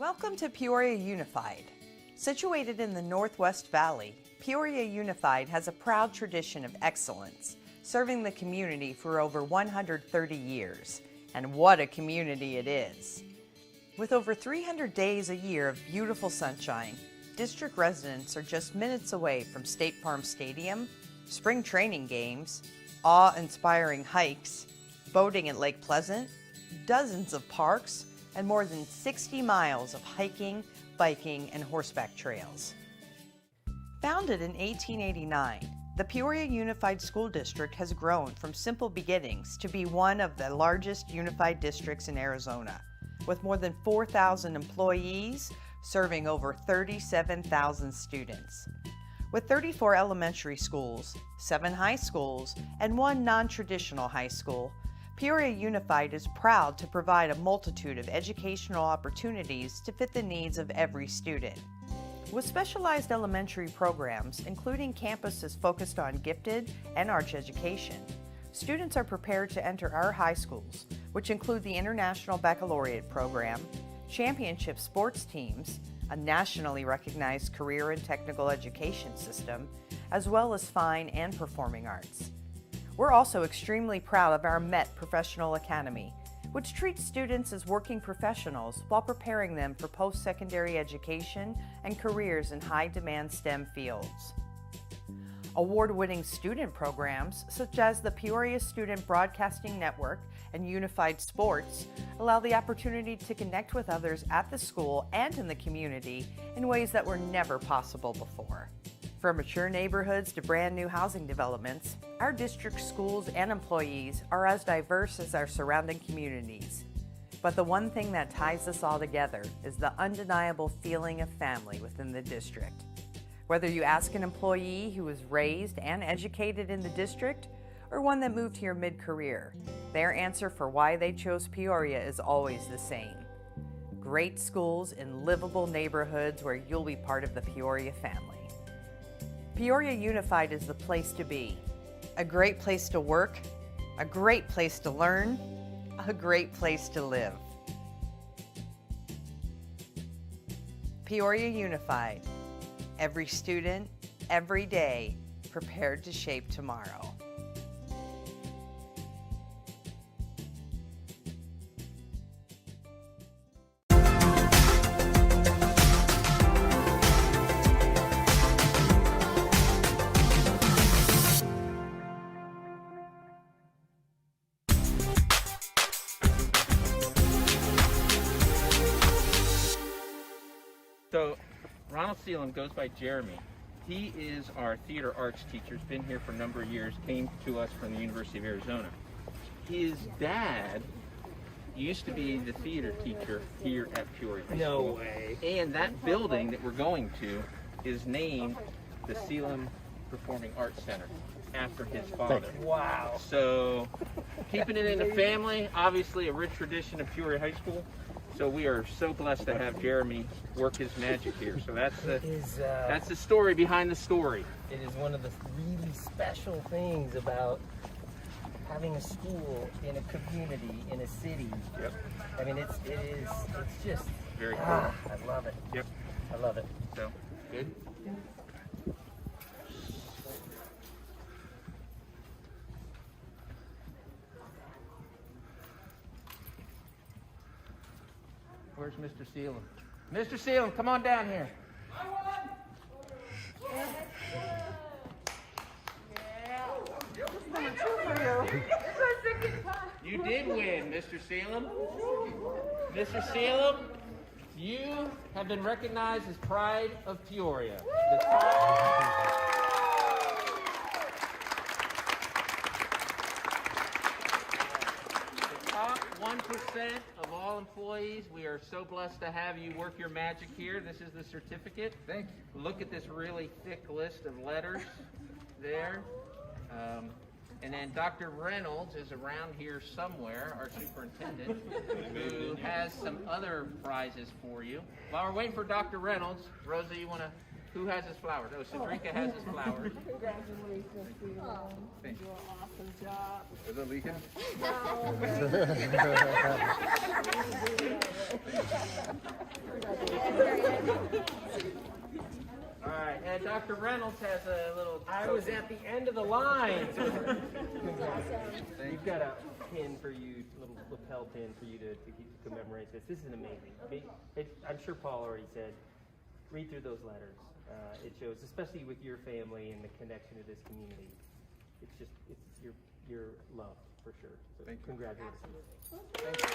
Welcome to Peoria Unified. Situated in the Northwest Valley, Peoria Unified has a proud tradition of excellence, serving the community for over 130 years. And what a community it is! With over 300 days a year of beautiful sunshine, district residents are just minutes away from State Farm Stadium, spring training games, awe-inspiring hikes, boating at Lake Pleasant, dozens of parks, and more than 60 miles of hiking, biking, and horseback trails. Founded in 1889, the Peoria Unified School District has grown from simple beginnings to be one of the largest unified districts in Arizona, with more than 4,000 employees serving over 37,000 students. With 34 elementary schools, 7 high schools, and 1 non-traditional high school, Peoria Unified is proud to provide a multitude of educational opportunities to fit the needs of every student. With specialized elementary programs, including campuses focused on gifted and arts education, students are prepared to enter our high schools, which include the International Baccalaureate Program, championship sports teams, a nationally recognized career and technical education system, as well as fine and performing arts. We're also extremely proud of our MET Professional Academy, which treats students as working professionals while preparing them for post-secondary education and careers in high-demand STEM fields. Award-winning student programs, such as the Peoria Student Broadcasting Network and Unified Sports, allow the opportunity to connect with others at the school and in the community in ways that were never possible before. From mature neighborhoods to brand new housing developments, our district schools and employees are as diverse as our surrounding communities. But the one thing that ties us all together is the undeniable feeling of family within the district. Whether you ask an employee who was raised and educated in the district, or one that moved here mid-career, their answer for why they chose Peoria is always the same. Great schools in livable neighborhoods where you'll be part of the Peoria family. Peoria Unified is the place to be. A great place to work, a great place to learn, a great place to live. Peoria Unified. Every student, every day, prepared to shape tomorrow. So, Ronald Seelam goes by Jeremy. He is our theater arts teacher. He's been here for a number of years, came to us from the University of Arizona. His dad used to be the theater teacher here at Peoria High School. No way. And that building that we're going to is named the Seelam Performing Arts Center after his father. Wow. So, keeping it in the family, obviously a rich tradition of Peoria High School. So we are so blessed to have Jeremy work his magic here. So that's the story behind the story. It is one of the really special things about having a school in a community, in a city. Yep. I mean, it's just Very cool. I love it. Yep. I love it. So, good? Where's Mr. Seelam? Mr. Seelam, come on down here. You did win, Mr. Seelam. Mr. Seelam, you have been recognized as Pride of Peoria. The top 1% of all employees. We are so blessed to have you work your magic here. This is the certificate. Thank you. Look at this really thick list of letters there. And then Dr. Reynolds is around here somewhere, our superintendent, who has some other prizes for you. While we're waiting for Dr. Reynolds, Rosa, you want to, who has his flowers? Oh, Cedrica has his flowers. Congratulations, Stephen. Thank You do an awesome job. Is it leaking? No. Dr. Reynolds has a little. I was at the end of the line. We've got a pin for you, a little lapel pin for you to commemorate this. This is amazing. I'm sure Paul already said, read through those letters. It shows, especially with your family and the connection to this community. It's you're loved for sure. So Thank you. Congratulations. Thank you.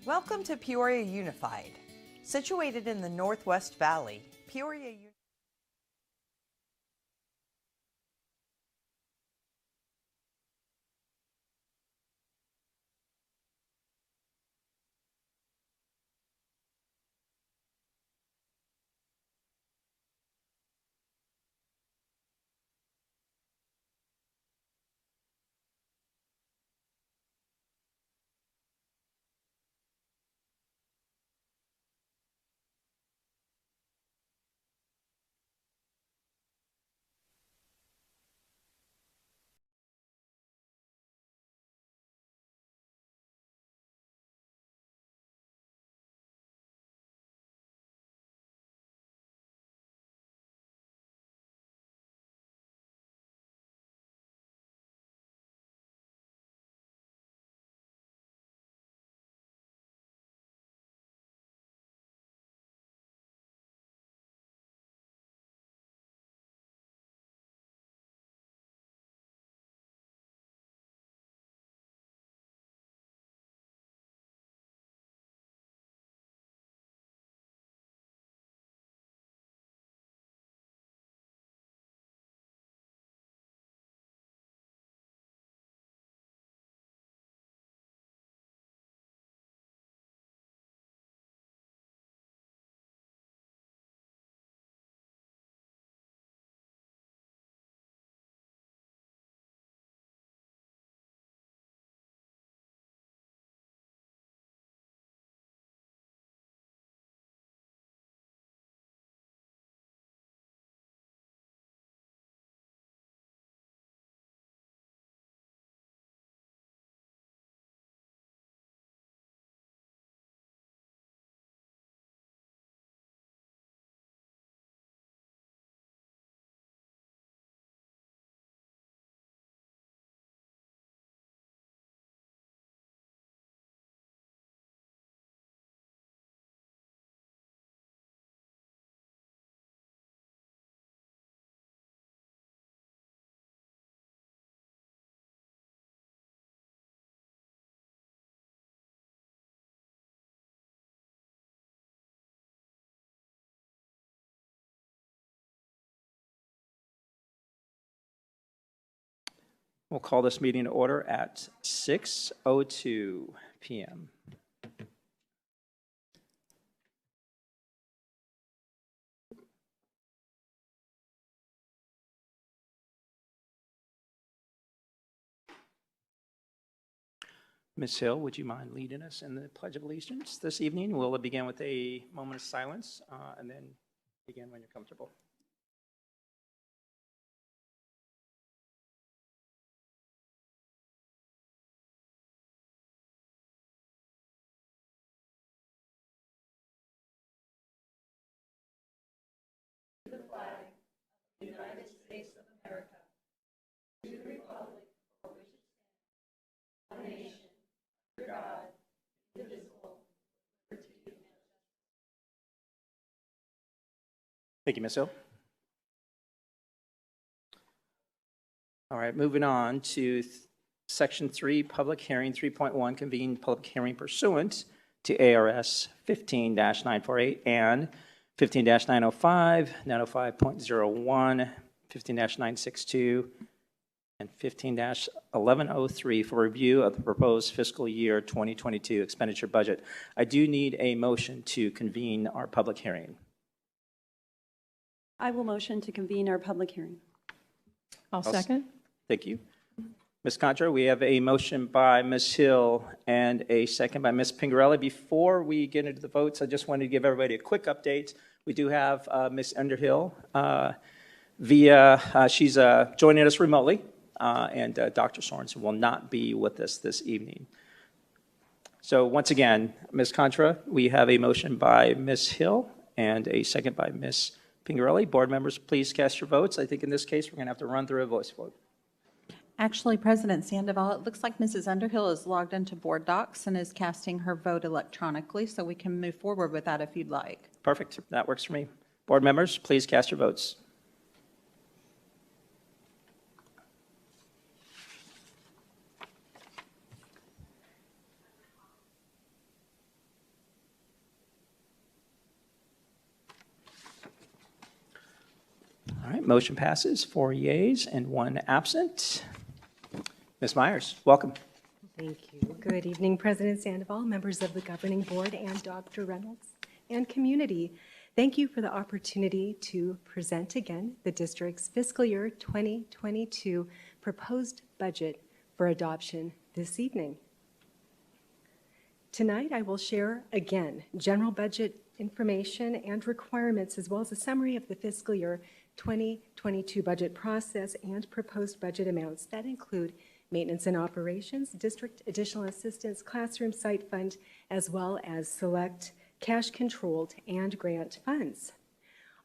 Welcome to Peoria Unified. Situated in the Northwest Valley, Peoria We'll call this meeting to order at 6:02 p.m. Ms. Hill, would you mind leading us in the Pledge of Allegiance this evening? We'll begin with a moment of silence and then begin when you're comfortable. Thank you, Ms. Hill. All right, moving on to Section 3, Public Hearing 3.1, convene public hearing pursuant to ARS 15-948 and 15-905, 905.01, 15-962, and 15-1103 for review of the proposed fiscal year 2022 expenditure budget. I do need a motion to convene our public hearing. I will motion to convene our public hearing. I'll second. Thank you. Ms. Contra, we have a motion by Ms. Hill and a second by Ms. Pingarelli. Before we get into the votes, I just wanted to give everybody a quick update. We do have Ms. Underhill she's joining us remotely, and Dr. Sorensen will not be with us this evening. So once again, Ms. Contra, we have a motion by Ms. Hill and a second by Ms. Pingarelli. Board members, please cast your votes. I think in this case, we're going to have to run through a voice vote. Actually, President Sandoval, it looks like Mrs. Underhill is logged into Board Docs and is casting her vote electronically, so we can move forward with that if you'd like. Perfect. That works for me. Board members, please cast your votes. All right, motion passes, 4 yeas and 1 absent. Ms. Myers, welcome. Thank you. Good evening, President Sandoval, members of the Governing Board, and Dr. Reynolds, and community. Thank you for the opportunity to present again the district's fiscal year 2022 proposed budget for adoption this evening. Tonight, I will share again general budget information and requirements, as well as a summary of the fiscal year 2022 budget process and proposed budget amounts that include maintenance and operations, district additional assistance, classroom site fund, as well as select cash-controlled and grant funds.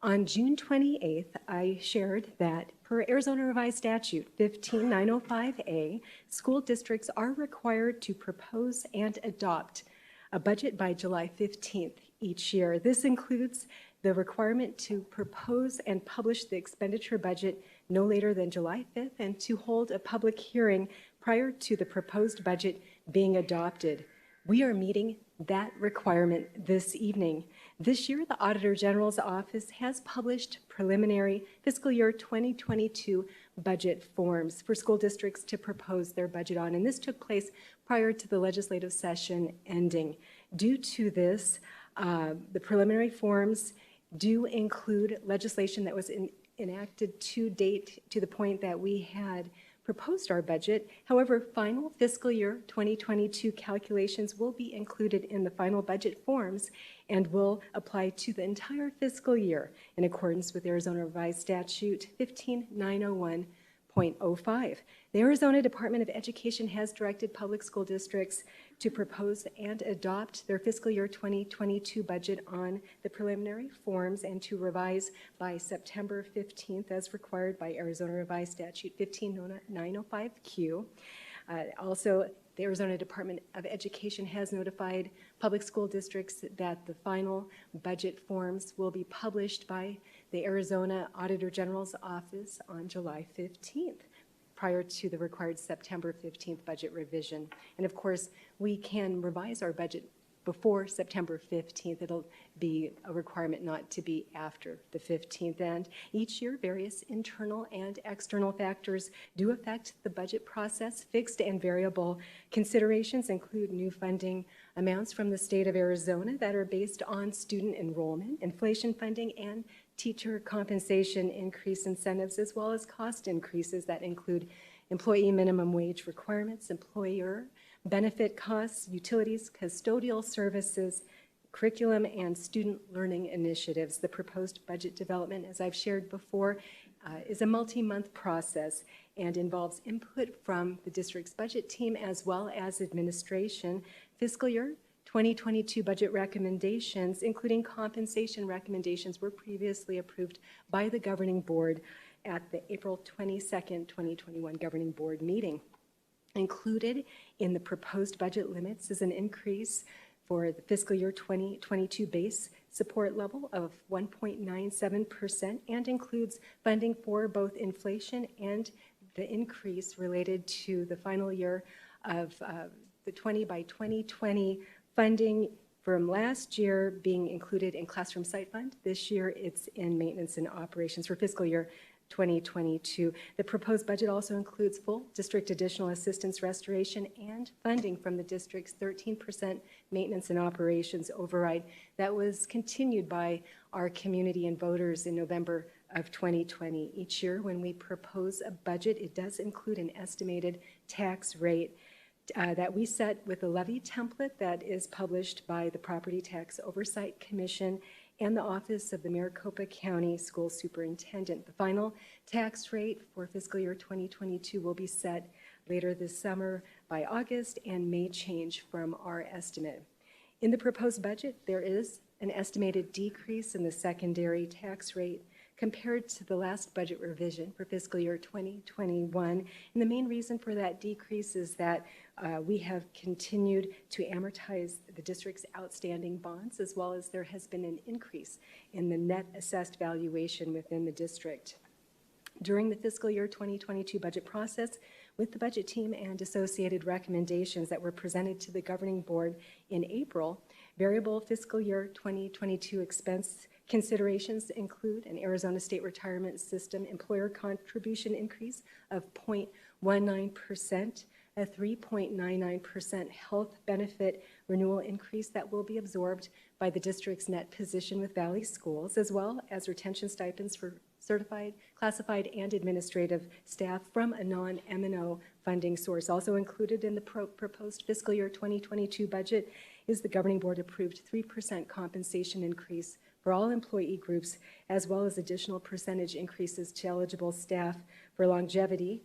On June 28th, I shared that per Arizona Revised Statute 15905A, school districts are required to propose and adopt a budget by July 15th each year. This includes the requirement to propose and publish the expenditure budget no later than July 5th and to hold a public hearing prior to the proposed budget being adopted. We are meeting that requirement this evening. This year, the Auditor General's Office has published preliminary fiscal year 2022 budget forms for school districts to propose their budget on, and this took place prior to the legislative session ending. Due to this, the preliminary forms do include legislation that was enacted to date to the point that we had proposed our budget. However, final fiscal year 2022 calculations will be included in the final budget forms and will apply to the entire fiscal year in accordance with Arizona Revised Statute 15901.05. The Arizona Department of Education has directed public school districts to propose and adopt their fiscal year 2022 budget on the preliminary forms and to revise by September 15th as required by Arizona Revised Statute 15905Q. Also, the Arizona Department of Education has notified public school districts that the final budget forms will be published by the Arizona Auditor General's Office on July 15th. Prior to the required September 15th budget revision. And of course, we can revise our budget before September 15th. It'll be a requirement not to be after the 15th. And each year, various internal and external factors do affect the budget process. Fixed and variable considerations include new funding amounts from the state of Arizona that are based on student enrollment, inflation funding, and teacher compensation increase incentives, as well as cost increases that include employee minimum wage requirements, employer benefit costs, utilities, custodial services, curriculum, and student learning initiatives. The proposed budget development, as I've shared before, is a multi-month process and involves input from the district's budget team as well as administration. Fiscal year 2022 budget recommendations, including compensation recommendations, were previously approved by the Governing Board at the April 22nd, 2021 Governing Board meeting. Included in the proposed budget limits is an increase for the fiscal year 2022 base support level of 1.97% and includes funding for both inflation and the increase related to the final year of the 20 by 2020 funding from last year being included in classroom site fund. This year it's in maintenance and operations for fiscal year 2022. The proposed budget also includes full district additional assistance restoration and funding from the district's 13% maintenance and operations override that was continued by our community and voters in November of 2020. Each year when we propose a budget, it does include an estimated tax rate that we set with a levy template that is published by the Property Tax Oversight Commission and the Office of the Maricopa County School Superintendent. The final tax rate for fiscal year 2022 will be set later this summer by August and may change from our estimate. In the proposed budget, there is an estimated decrease in the secondary tax rate compared to the last budget revision for fiscal year 2021. And the main reason for that decrease is that we have continued to amortize the district's outstanding bonds, as well as there has been an increase in the net assessed valuation within the district. During the fiscal year 2022 budget process, with the budget team and associated recommendations that were presented to the Governing Board in April, Variable fiscal year 2022 expense considerations include an Arizona State Retirement System employer contribution increase of 0.19%, a 3.99% health benefit renewal increase that will be absorbed by the district's net position with Valley Schools, as well as retention stipends for certified, classified, and administrative staff from a non-M&O funding source. Also included in the proposed fiscal year 2022 budget is the governing board approved 3% compensation increase for all employee groups, as well as additional percentage increases to eligible staff for longevity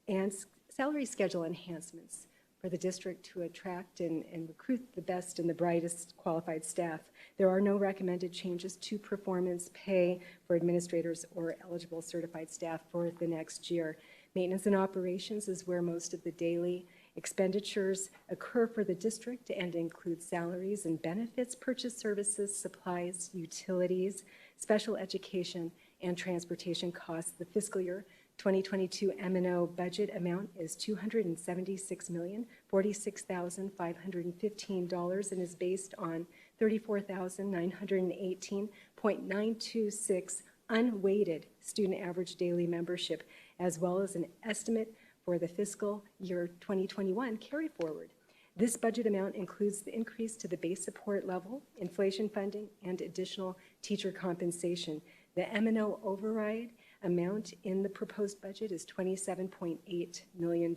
and salary schedule enhancements for the district to attract and recruit the best and the brightest qualified staff. There are no recommended changes to performance pay for administrators or eligible certified staff for the next year. Maintenance and operations is where most of the daily expenditures occur for the district and include salaries and benefits, purchase services, supplies, utilities, special education, and transportation costs. The fiscal year 2022 M&O budget amount is $276,046,515 and is based on 34,918.926 unweighted student average daily membership, as well as an estimate for the fiscal year 2021 carry forward. This budget amount includes the increase to the base support level, inflation funding, and additional teacher compensation. The M&O override amount in the proposed budget is $27.8 million.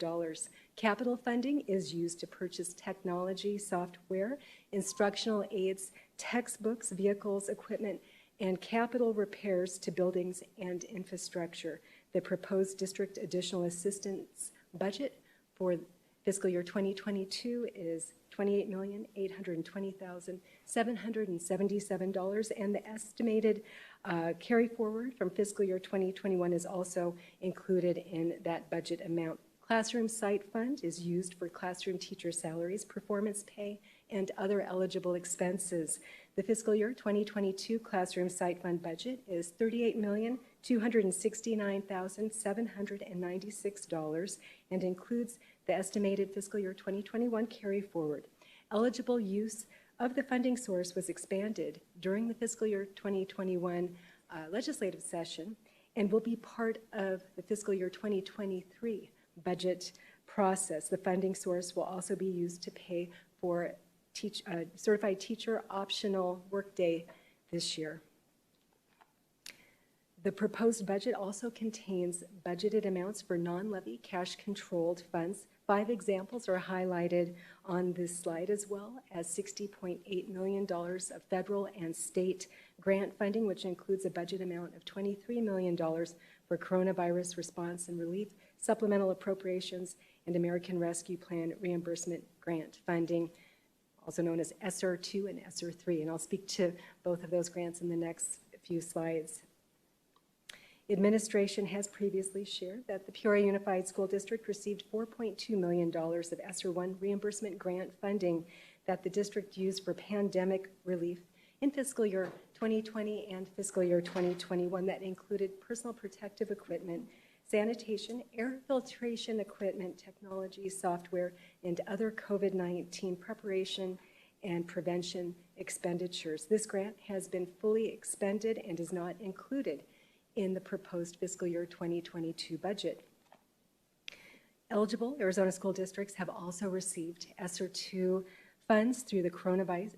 Capital funding is used to purchase technology, software, instructional aids, textbooks, vehicles, equipment, and capital repairs to buildings and infrastructure. The proposed district additional assistance budget for fiscal year 2022 is $28,820,777, and the estimated carry forward from fiscal year 2021 is also included in that budget amount. Classroom site fund is used for classroom teacher salaries, performance pay, and other eligible expenses. The fiscal year 2022 classroom site fund budget is $38,269,796 and includes the estimated fiscal year 2021 carry forward. Eligible use of the funding source was expanded during the fiscal year 2021 legislative session and will be part of the fiscal year 2023 budget process. The funding source will also be used to pay for certified teacher optional workday this year. The proposed budget also contains budgeted amounts for non-levy cash-controlled funds. 5 examples are highlighted on this slide, as well as $60.8 million of federal and state grant funding, which includes a budget amount of $23 million for coronavirus response and relief, supplemental appropriations, and American Rescue Plan reimbursement grant funding, also known as ESSER 2 and ESSER 3. And I'll speak to both of those grants in the next few slides. Administration has previously shared that the Peoria Unified School District received $4.2 million of ESSER 1 reimbursement grant funding that the district used for pandemic relief in fiscal year 2020 and fiscal year 2021. That included personal protective equipment, sanitation, air filtration equipment, technology, software, and other COVID-19 preparation and prevention expenditures. This grant has been fully expended and is not included in the proposed fiscal year 2022 budget. Eligible Arizona school districts have also received ESSER 2 funds through the Coronavirus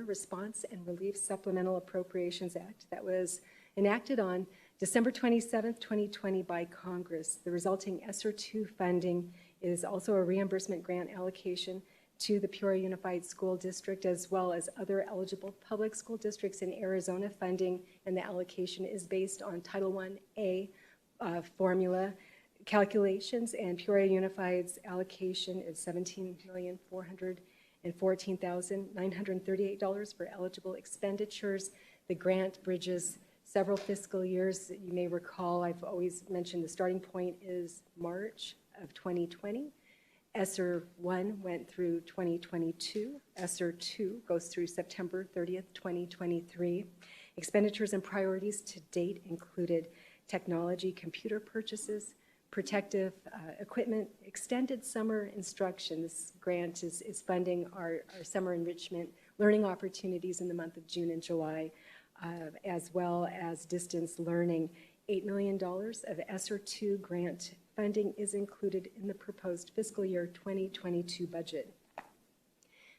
Response and Relief Supplemental Appropriations Act that was enacted on December 27, 2020 by Congress. The resulting ESSER 2 funding is also a reimbursement grant allocation to the Peoria Unified School District, as well as other eligible public school districts in Arizona. Funding and the allocation is based on Title I-A formula calculations, and Peoria Unified's allocation is $17,414,938 for eligible expenditures. The grant bridges several fiscal years. You may recall I've always mentioned the starting point is March of 2020. ESSER 1 went through 2022. ESSER 2 goes through September 30th, 2023. Expenditures and priorities to date included technology, computer purchases, protective equipment, extended summer instruction. This grant is funding our summer enrichment learning opportunities in the month of June and July, as well as distance learning. $8 million of ESSER II grant funding is included in the proposed fiscal year 2022 budget.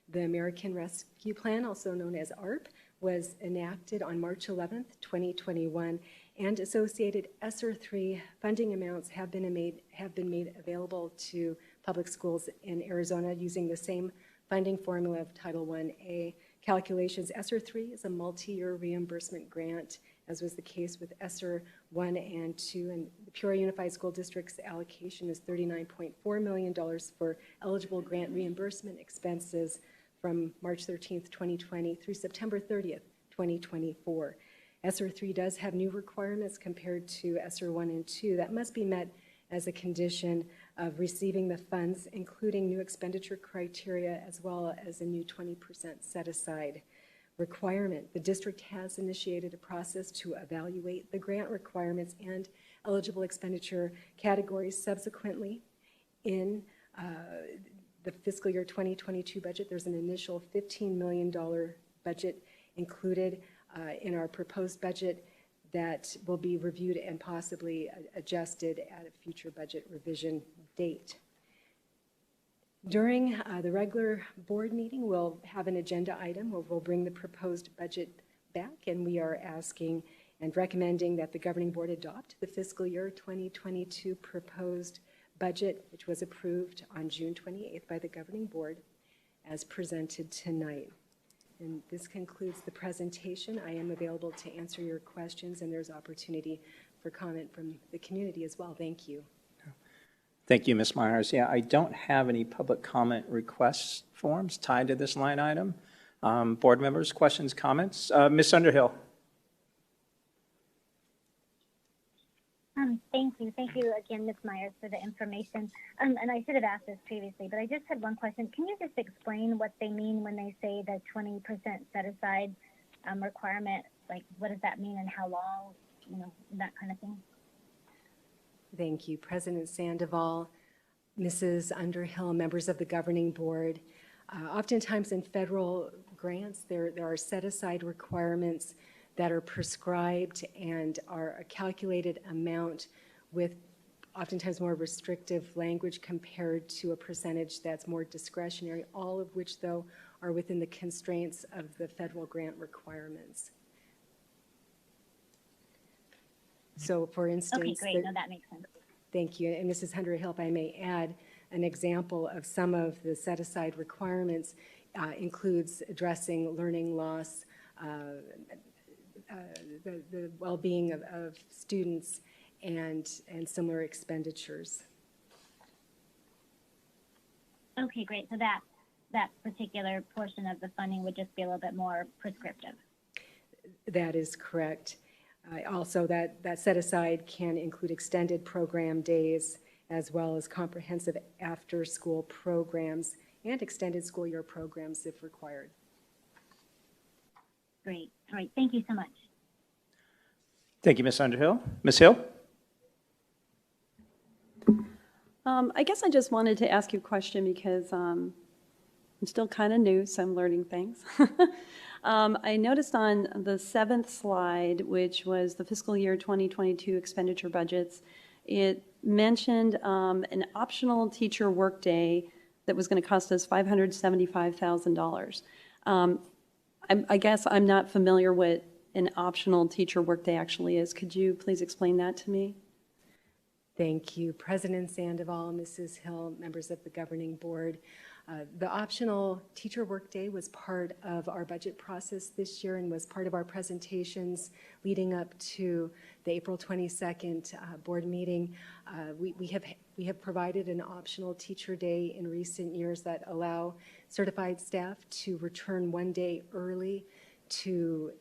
The American Rescue Plan, also known as ARP, was enacted on March 11th, 2021, and associated ESSER III funding amounts have been made available to public schools in Arizona using the same funding formula of Title I-A calculations. ESSER III is a multi-year reimbursement grant, as was the case with ESSER I and II, and the Peoria Unified School District's allocation is $39.4 million for eligible grant reimbursement expenses from March 13th, 2020 through September 30th, 2024. ESSER III does have new requirements compared to ESSER I and II that must be met as a condition of receiving the funds, including new expenditure criteria as well as a new 20% set-aside requirement. The district has initiated a process to evaluate the grant requirements and eligible expenditure categories. Subsequently, in the fiscal year 2022 budget, there's an initial $15 million budget included in our proposed budget that will be reviewed and possibly adjusted at a future budget revision date. During the regular board meeting, we'll have an agenda item where we'll bring the proposed budget back, and we are asking and recommending that the governing board adopt the fiscal year 2022 proposed budget, which was approved on June 28th by the governing board, as presented tonight. And this concludes the presentation. I am available to answer your questions, and there's opportunity for comment from the community as well. Thank you. Thank you, Ms. Myers. Yeah, I don't have any public comment requests forms tied to this line item. Board members, questions, comments? Ms. Underhill. Thank you. Thank you again, Ms. Myers, for the information. And I should have asked this previously, but I just had one question. Can you just explain what they mean when they say the 20% set-aside requirement? Like, what does that mean and how long, you know, that kind of thing? Thank you, President Sandoval, Mrs. Underhill, members of the governing board. Oftentimes in federal grants, there are set-aside requirements that are prescribed and are a calculated amount with oftentimes more restrictive language compared to a percentage that's more discretionary, all of which, though, are within the constraints of the federal grant requirements. So, for instance, okay, great. No, that makes sense. Thank you. And Mrs. Underhill, if I may add, an example of some of the set-aside requirements includes addressing learning loss, the well-being of students, and similar expenditures. Okay, great. So that particular portion of the funding would just be a little bit more prescriptive. That is correct. Also, that set-aside can include extended program days as well as comprehensive after-school programs and extended school year programs if required. Great. All right. Thank you so much. Thank you, Ms. Underhill. Ms. Hill? I guess I just wanted to ask you a question because I'm still kind of new, so I'm learning things. I noticed on the 7th slide, which was the fiscal year 2022 expenditure budgets, it mentioned an optional teacher workday that was going to cost us $575,000. I guess I'm not familiar what an optional teacher workday actually is. Could you please explain that to me? Thank you, President Sandoval, Mrs. Hill, members of the governing board. The optional teacher workday was part of our budget process this year and was part of our presentations leading up to the April 22nd board meeting. We have provided an optional teacher day in recent years that allow certified staff to return one day early to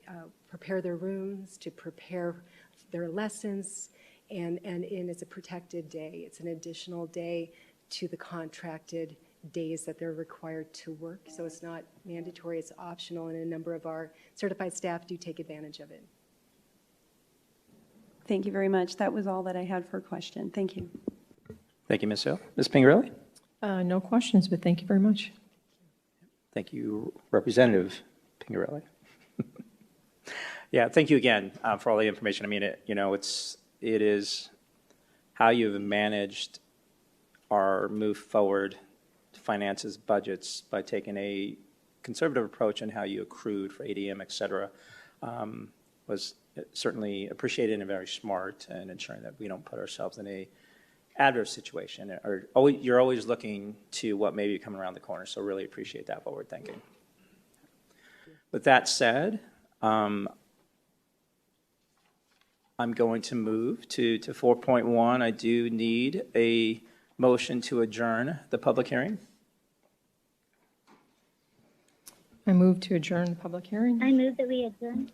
prepare their rooms, to prepare their lessons, and it's a protected day. It's an additional day to the contracted days that they're required to work. So it's not mandatory, it's optional, and a number of our certified staff do take advantage of it. Thank you very much. That was all that I had for a question. Thank you. Thank you, Ms. Hill. Ms. Pingerelli? No questions, but thank you very much. Thank you, Representative Pingerelli. Yeah, thank you again for all the information. I mean, it is how you've managed our move forward finances, budgets, by taking a conservative approach in how you accrued for ADM, et cetera, was certainly appreciated and very smart in ensuring that we don't put ourselves in a adverse situation. You're always looking to what may be coming around the corner, so really appreciate that forward thinking. With that said, I'm going to move to 4.1. I do need a motion to adjourn the public hearing. I move to adjourn the public hearing. I move that we adjourn.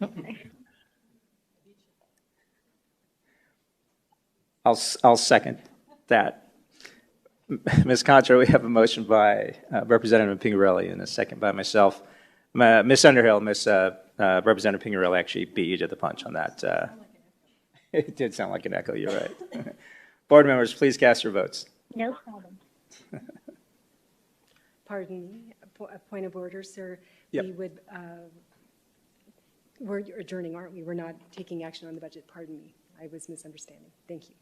I'll second that. Ms. Contra, we have a motion by Representative Pingerelli and a second by myself. Ms. Underhill, Representative Pingerelli actually beat you to the punch on that. It did sound like an echo, you're right. Board members, please cast your votes. No problem. Pardon me, a point of order, sir. Yep. We're adjourning, aren't we? We're not taking action on the budget. Pardon me. I was misunderstanding. Thank you.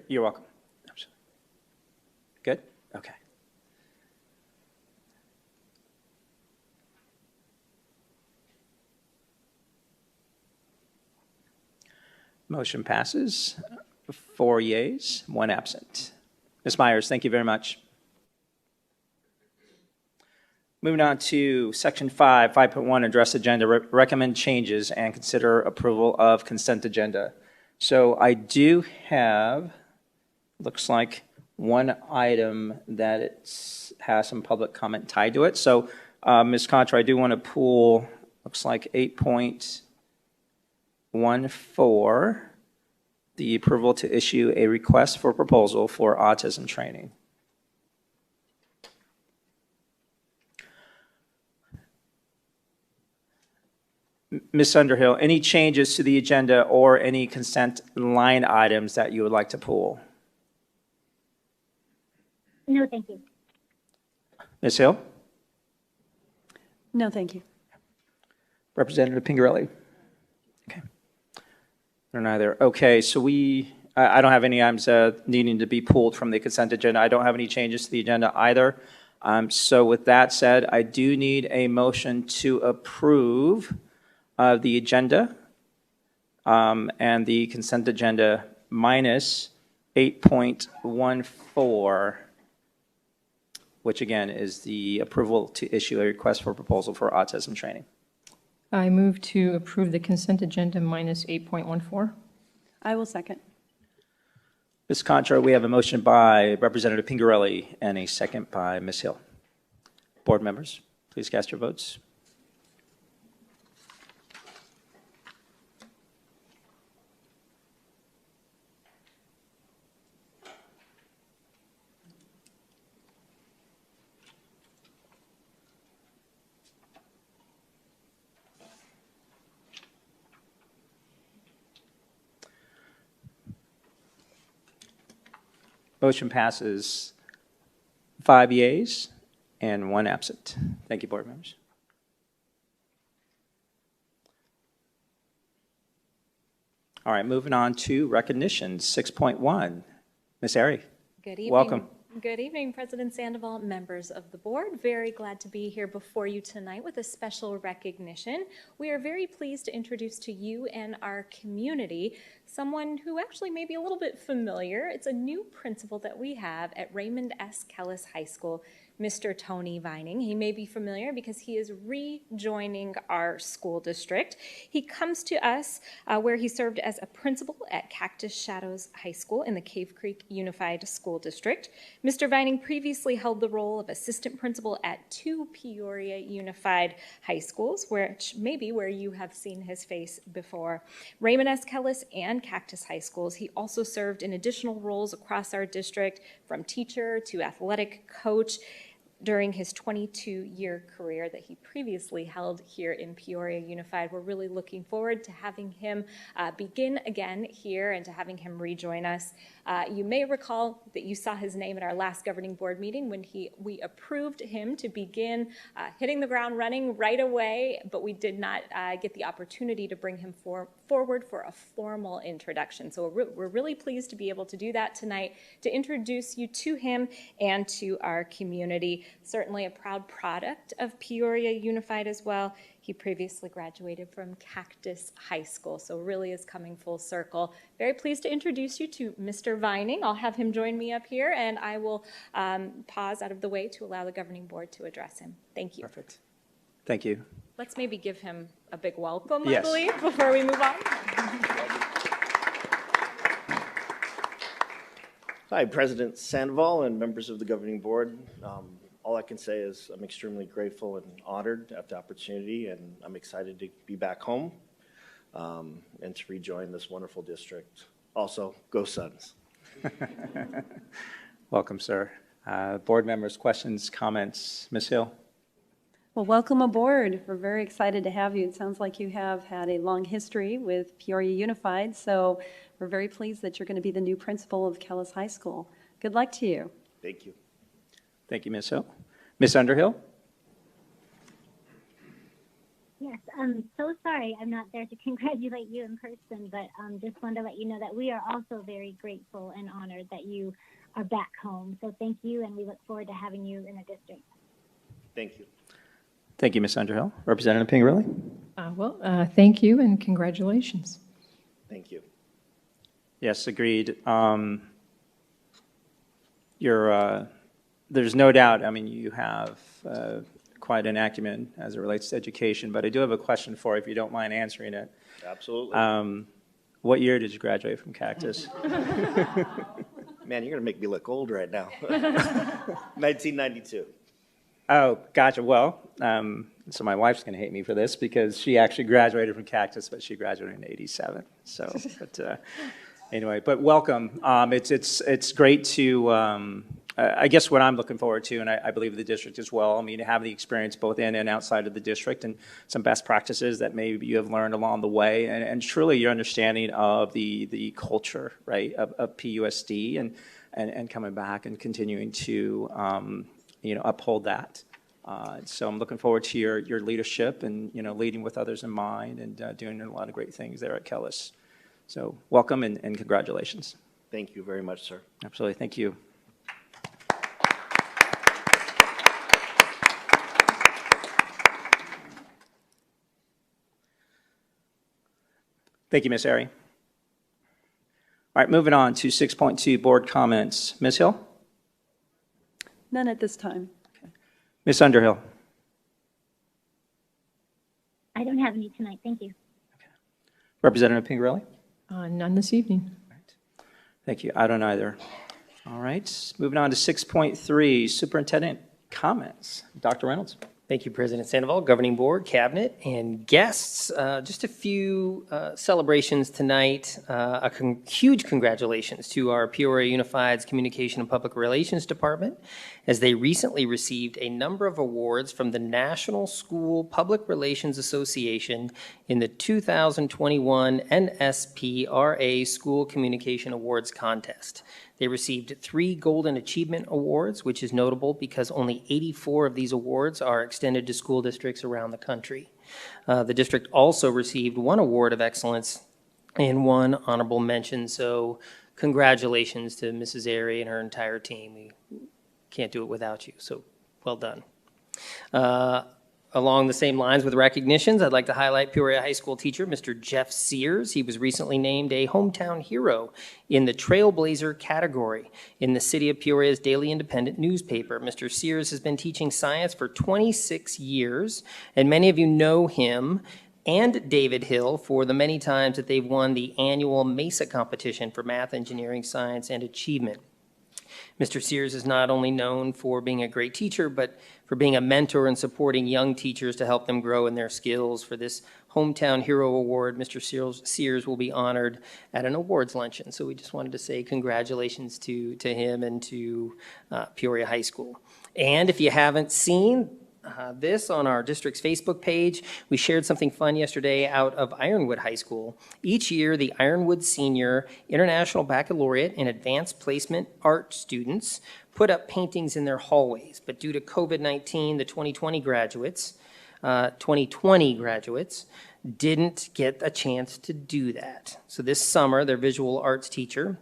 You're welcome. Absolutely. Good? Okay. Motion passes. 4 yeas, 1 absent. Ms. Myers, thank you very much. Moving on to Section 5.1, address agenda, recommend changes and consider approval of consent agenda. So I do have, looks like, one item that has some public comment tied to it. So, Ms. Contra, I do want to pull, looks like 8.14, the approval to issue a request for proposal for autism training. Ms. Underhill, any changes to the agenda or any consent line items that you would like to pull? No, thank you. Ms. Hill? No, thank you. Representative Pingerelli? Okay. Or neither. Okay, so I don't have any items needing to be pulled from the consent agenda. I don't have any changes to the agenda either. So with that said, I do need a motion to approve the agenda and the consent agenda minus 8.14, which again is the approval to issue a request for proposal for autism training. I move to approve the consent agenda minus 8.14. I will second. Ms. Contra, we have a motion by Representative Pingerelli and a second by Ms. Hill. Board members, please cast your votes. Motion passes 5 yeas and 1 absent. Thank you, board members. All right, moving on to recognitions, 6.1. Ms. Airy. Good evening. Welcome. Good evening, President Sandoval, members of the board. Very glad to be here before you tonight with a special recognition. We are very pleased to introduce to you and our community someone who actually may be a little bit familiar. It's a new principal that we have at Raymond S. Kellis High School, Mr. Tony Vining. He may be familiar because he is rejoining our school district. He comes to us where he served as a principal at Cactus Shadows High School in the Cave Creek Unified School District. Mr. Vining previously held the role of assistant principal at 2 Peoria Unified High Schools, which may be where you have seen his face before. Raymond S. Kellis and Cactus High Schools. He also served in additional roles across our district, from teacher to athletic coach. during his 22-year career that he previously held here in Peoria Unified. We're really looking forward to having him begin again here and to having him rejoin us. You may recall that you saw his name at our last governing board meeting when we approved him to begin hitting the ground running right away, but we did not get the opportunity to bring him forward for a formal introduction. So we're really pleased to be able to do that tonight, to introduce you to him and to our community. Certainly a proud product of Peoria Unified as well. He previously graduated from Cactus High School, so really is coming full circle. Very pleased to introduce you to Mr. Vining. I'll have him join me up here, and I will pause out of the way to allow the governing board to address him. Thank you. Perfect. Thank you. Let's maybe give him a big welcome, Yes. I believe, before we move on. Hi, President Sandoval and members of the governing board. All I can say is I'm extremely grateful and honored at the opportunity, and I'm excited to be back home and to rejoin this wonderful district. Also, go Suns. Welcome, sir. Board members, questions, comments? Ms. Hill? Well, welcome aboard. We're very excited to have you. It sounds like you have had a long history with Peoria Unified, so we're very pleased that you're going to be the new principal of Kellis High School. Good luck to you. Thank you. Thank you, Ms. Hill. Ms. Underhill? Yes, I'm so sorry I'm not there to congratulate you in person, but just wanted to let you know that we are also very grateful and honored that you are back home. So thank you, and we look forward to having you in the district. Thank you. Thank you, Ms. Underhill. Representative Pingerelli? Thank you and congratulations. Thank you. Yes, agreed. There's no doubt, I mean, you have quite an acumen as it relates to education, but I do have a question for you, if you don't mind answering it. Absolutely. What year did you graduate from Cactus? Man, you're going to make me look old right now. 1992. Oh, gotcha. Well, so my wife's going to hate me for this because she actually graduated from Cactus, but she graduated in '87. So, but anyway, but welcome. It's great to. I guess what I'm looking forward to, and I believe the district as well. I mean, to have the experience both in and outside of the district, and some best practices that maybe you have learned along the way, and truly your understanding of the culture, right, of PUSD, and coming back and continuing to uphold that. So I'm looking forward to your leadership and leading with others in mind and doing a lot of great things there at Kellis. So welcome and congratulations. Thank you very much, sir. Absolutely. Thank you. Thank you, Ms. Airy. All right, moving on to 6.2 board comments. Ms. Hill? None at this time. Ms. Underhill? I don't have any tonight. Thank you. Representative Pingerelli? None this evening. Thank you. I don't either. All right, moving on to 6.3, superintendent comments. Dr. Reynolds? Thank you, President Sandoval, Governing Board, Cabinet, and guests. Just a few celebrations tonight. Huge congratulations to our Peoria Unified's Communication and Public Relations Department, as they recently received a number of awards from the National School Public Relations Association in the 2021 NSPRA School Communication Awards Contest. They received 3 Golden Achievement Awards, which is notable because only 84 of these awards are extended to school districts around the country. The district also received 1 Award of Excellence and 1 Honorable Mention, so congratulations to Mrs. Airy and her entire team. We can't do it without you, so well done. Along the same lines with recognitions, I'd like to highlight Peoria High School teacher, Mr. Jeff Sears. He was recently named a hometown hero in the Trailblazer category in the City of Peoria's Daily Independent newspaper. Mr. Sears has been teaching science for 26 years, and many of you know him and David Hill for the many times that they've won the annual MESA competition for math, engineering, science, and achievement. Mr. Sears is not only known for being a great teacher, but for being a mentor and supporting young teachers to help them grow in their skills. For this Hometown Hero Award, Mr. Sears will be honored at an awards luncheon. So we just wanted to say congratulations to him and to Peoria High School. And if you haven't seen this on our district's Facebook page, we shared something fun yesterday out of Ironwood High School. Each year, the Ironwood Senior International Baccalaureate and Advanced Placement Art students put up paintings in their hallways. But due to COVID-19, the 2020 graduates didn't get a chance to do that. So this summer, their visual arts teacher,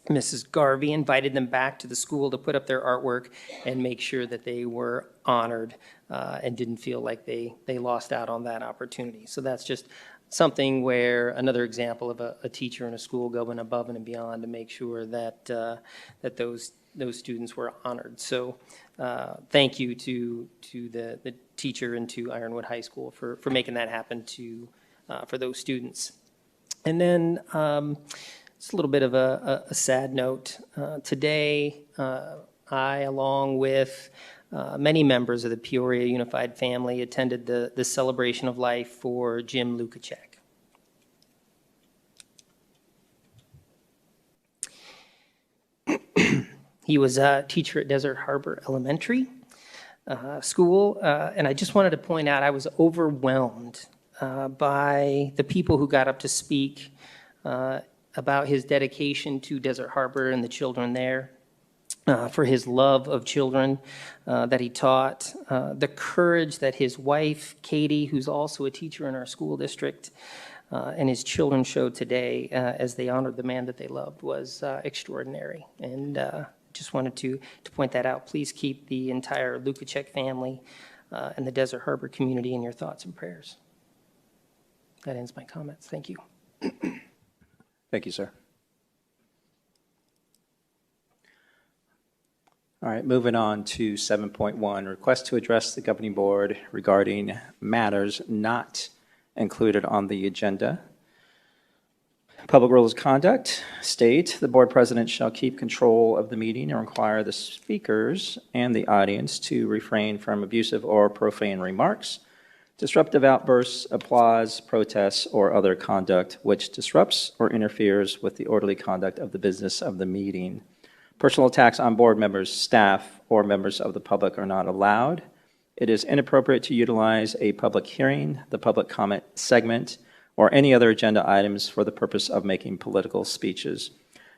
Mrs. Garvey, invited them back to the school to put up their artwork and make sure that they were honored and didn't feel like they lost out on that opportunity. So that's just something where another example of a teacher in a school going above and beyond to make sure that that those students were honored. So thank you to the teacher and to Ironwood High School for making that happen for those students. And then it's a little bit of a sad note. Today, I, along with many members of the Peoria Unified family, attended the celebration of life for Jim Lukacek. He was a teacher at Desert Harbor Elementary School, and I just wanted to point out I was overwhelmed by the people who got up to speak about his dedication to Desert Harbor and the children there, for his love of children that he taught, the courage that his wife, Katie, who's also a teacher in our school district, and his children showed today as they honored the man that they loved was extraordinary. And just wanted to point that out. Please keep the entire Lukacek family and the Desert Harbor community in your thoughts and prayers. That ends my comments. Thank you. Thank you, sir. All right, moving on to 7.1, request to address the governing board regarding matters not included on the agenda. Public rules of conduct state the board president shall keep control of the meeting and require the speakers and the audience to refrain from abusive or profane remarks, disruptive outbursts, applause, protests, or other conduct which disrupts or interferes with the orderly conduct of the business of the meeting. Personal attacks on board members, staff, or members of the public are not allowed. It is inappropriate to utilize a public hearing, the public comment segment, or any other agenda items for the purpose of making political speeches.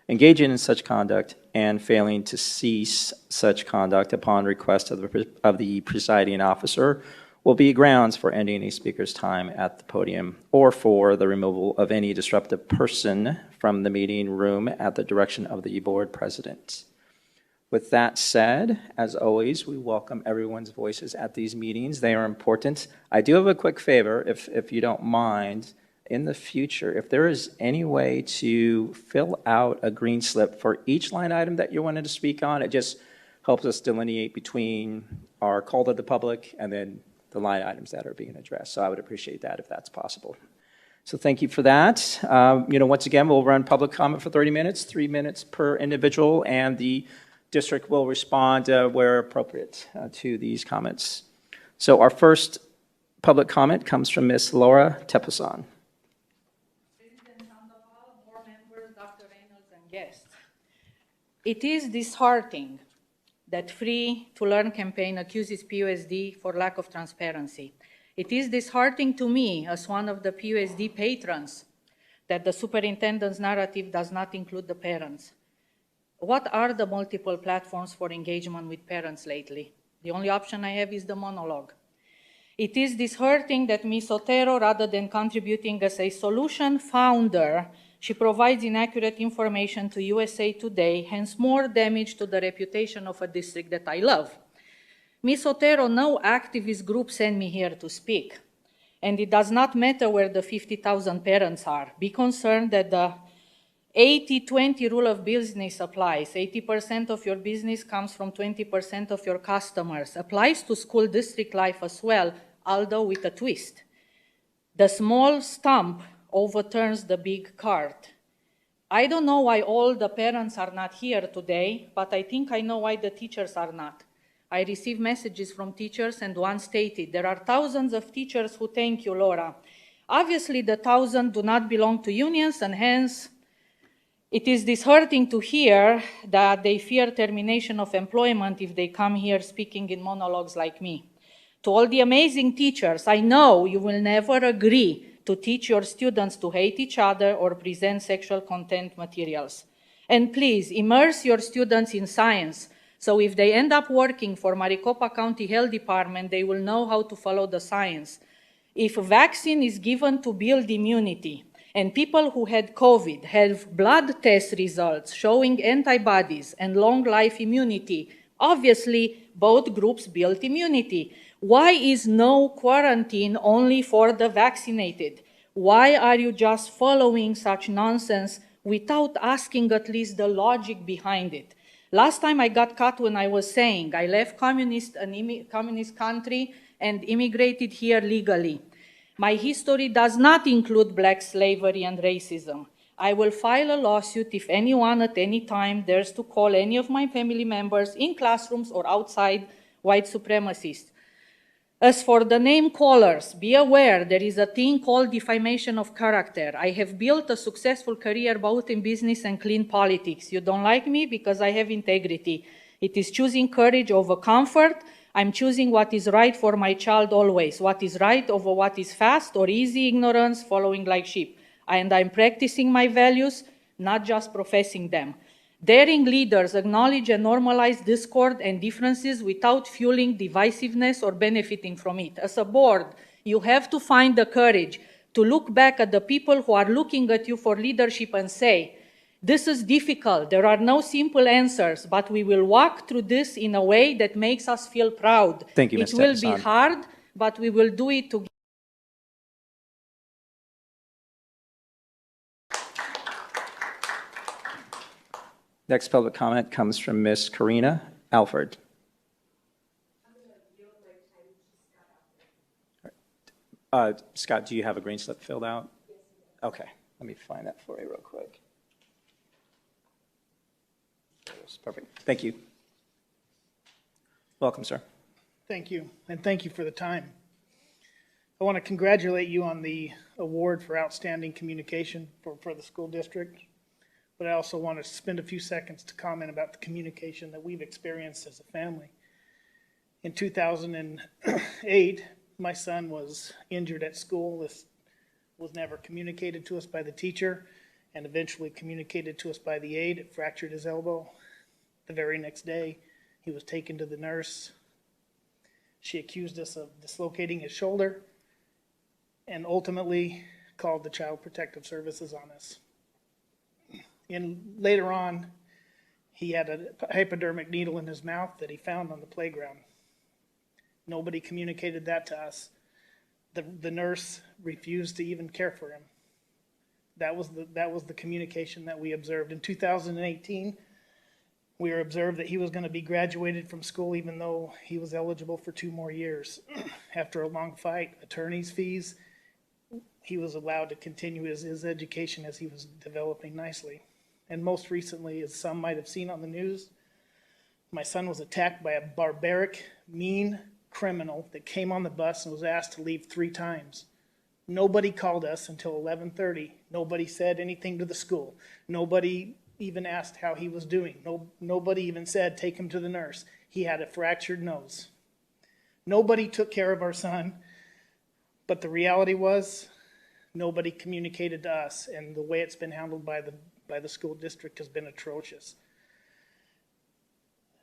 Engaging in such conduct and failing to cease such conduct upon request of the presiding officer will be grounds for ending a speaker's time at the podium or for the removal of any disruptive person from the meeting room at the direction of the board president. With that said, as always, we welcome everyone's voices at these meetings. They are important. I do have a quick favor, if you don't mind. In the future, if there is any way to fill out a green slip for each line item that you wanted to speak on, it just helps us delineate between our call to the public and then the line items that are being addressed. So I would appreciate that if that's possible. So thank you for that. Once again, we'll run public comment for 30 minutes, 3 minutes per individual, and the district will respond where appropriate to these comments. So our first public comment comes from Ms. Laura Tepason. Board members, Dr. Reynolds, and guests. It is disheartening that Free to Learn campaign accuses PUSD for lack of transparency. It is disheartening to me, as one of the PUSD patrons, that the superintendent's narrative does not include the parents. What are the multiple platforms for engagement with parents lately? The only option I have is the monologue. It is disheartening that Ms. Otero, rather than contributing as a solution founder, she provides inaccurate information to USA Today, hence more damage to the reputation of a district that I love. Ms. Otero, no activist group sent me here to speak. And it does not matter where the 50,000 parents are. Be concerned that the 80-20 rule of business applies. 80% of your business comes from 20% of your customers. Applies to school district life as well, although with a twist. The small stump overturns the big cart. I don't know why all the parents are not here today, but I think I know why the teachers are not. I receive messages from teachers, and one stated, there are thousands of teachers who thank you, Laura. Obviously, the 1,000 do not belong to unions, and hence, It is disheartening to hear that they fear termination of employment if they come here speaking in monologues like me. To all the amazing teachers, I know you will never agree to teach your students to hate each other or present sexual content materials. And please, immerse your students in science, so if they end up working for Maricopa County Health Department, they will know how to follow the science. If a vaccine is given to build immunity, and people who had COVID have blood test results showing antibodies and long life immunity, obviously both groups built immunity. Why is no quarantine only for the vaccinated? Why are you just following such nonsense without asking at least the logic behind it? Last time I got caught when I was saying I left communist country and immigrated here legally. My history does not include black slavery and racism. I will file a lawsuit if anyone at any time dares to call any of my family members in classrooms or outside white supremacists. As for the name callers, be aware there is a thing called defamation of character. I have built a successful career both in business and clean politics. You don't like me because I have integrity. It is choosing courage over comfort. I'm choosing what is right for my child always. What is right over what is fast or easy ignorance, following like sheep. And I'm practicing my values, not just professing them. Daring leaders acknowledge and normalize discord and differences without fueling divisiveness or benefiting from it. As a board, you have to find the courage to look back at the people who are looking at you for leadership and say, this is difficult, there are no simple answers, but we will walk through this in a way that makes us feel proud. Thank you, Ms. It will be Stephenson. hard, but we will do it together. Next public comment comes from Ms. Karina Alford. Scott, do you have a green slip filled out? Okay, let me find that for you real quick. Perfect. Thank you. Welcome, sir. Thank you, and thank you for the time. I want to congratulate you on the award for outstanding communication for the school district, but I also want to spend a few seconds to comment about the communication that we've experienced as a family. In 2008, my son was injured at school. This was never communicated to us by the teacher and eventually communicated to us by the aide. It fractured his elbow. The very next day, he was taken to the nurse. She accused us of dislocating his shoulder and ultimately called the Child Protective Services on us. And later on, he had a hypodermic needle in his mouth that he found on the playground. Nobody communicated that to us. The nurse refused to even care for him. That was the communication that we observed. In 2018, we were observed that he was going to be graduated from school even though he was eligible for 2 more years. After a long fight, attorney's fees, he was allowed to continue his education as he was developing nicely. And most recently, as some might have seen on the news, my son was attacked by a barbaric, mean criminal that came on the bus and was asked to leave 3 times. Nobody called us until 11:30. Nobody said anything to the school. Nobody even asked how he was doing. Nobody even said, take him to the nurse. He had a fractured nose. Nobody took care of our son, but the reality was nobody communicated to us, and the way it's been handled by the school district has been atrocious.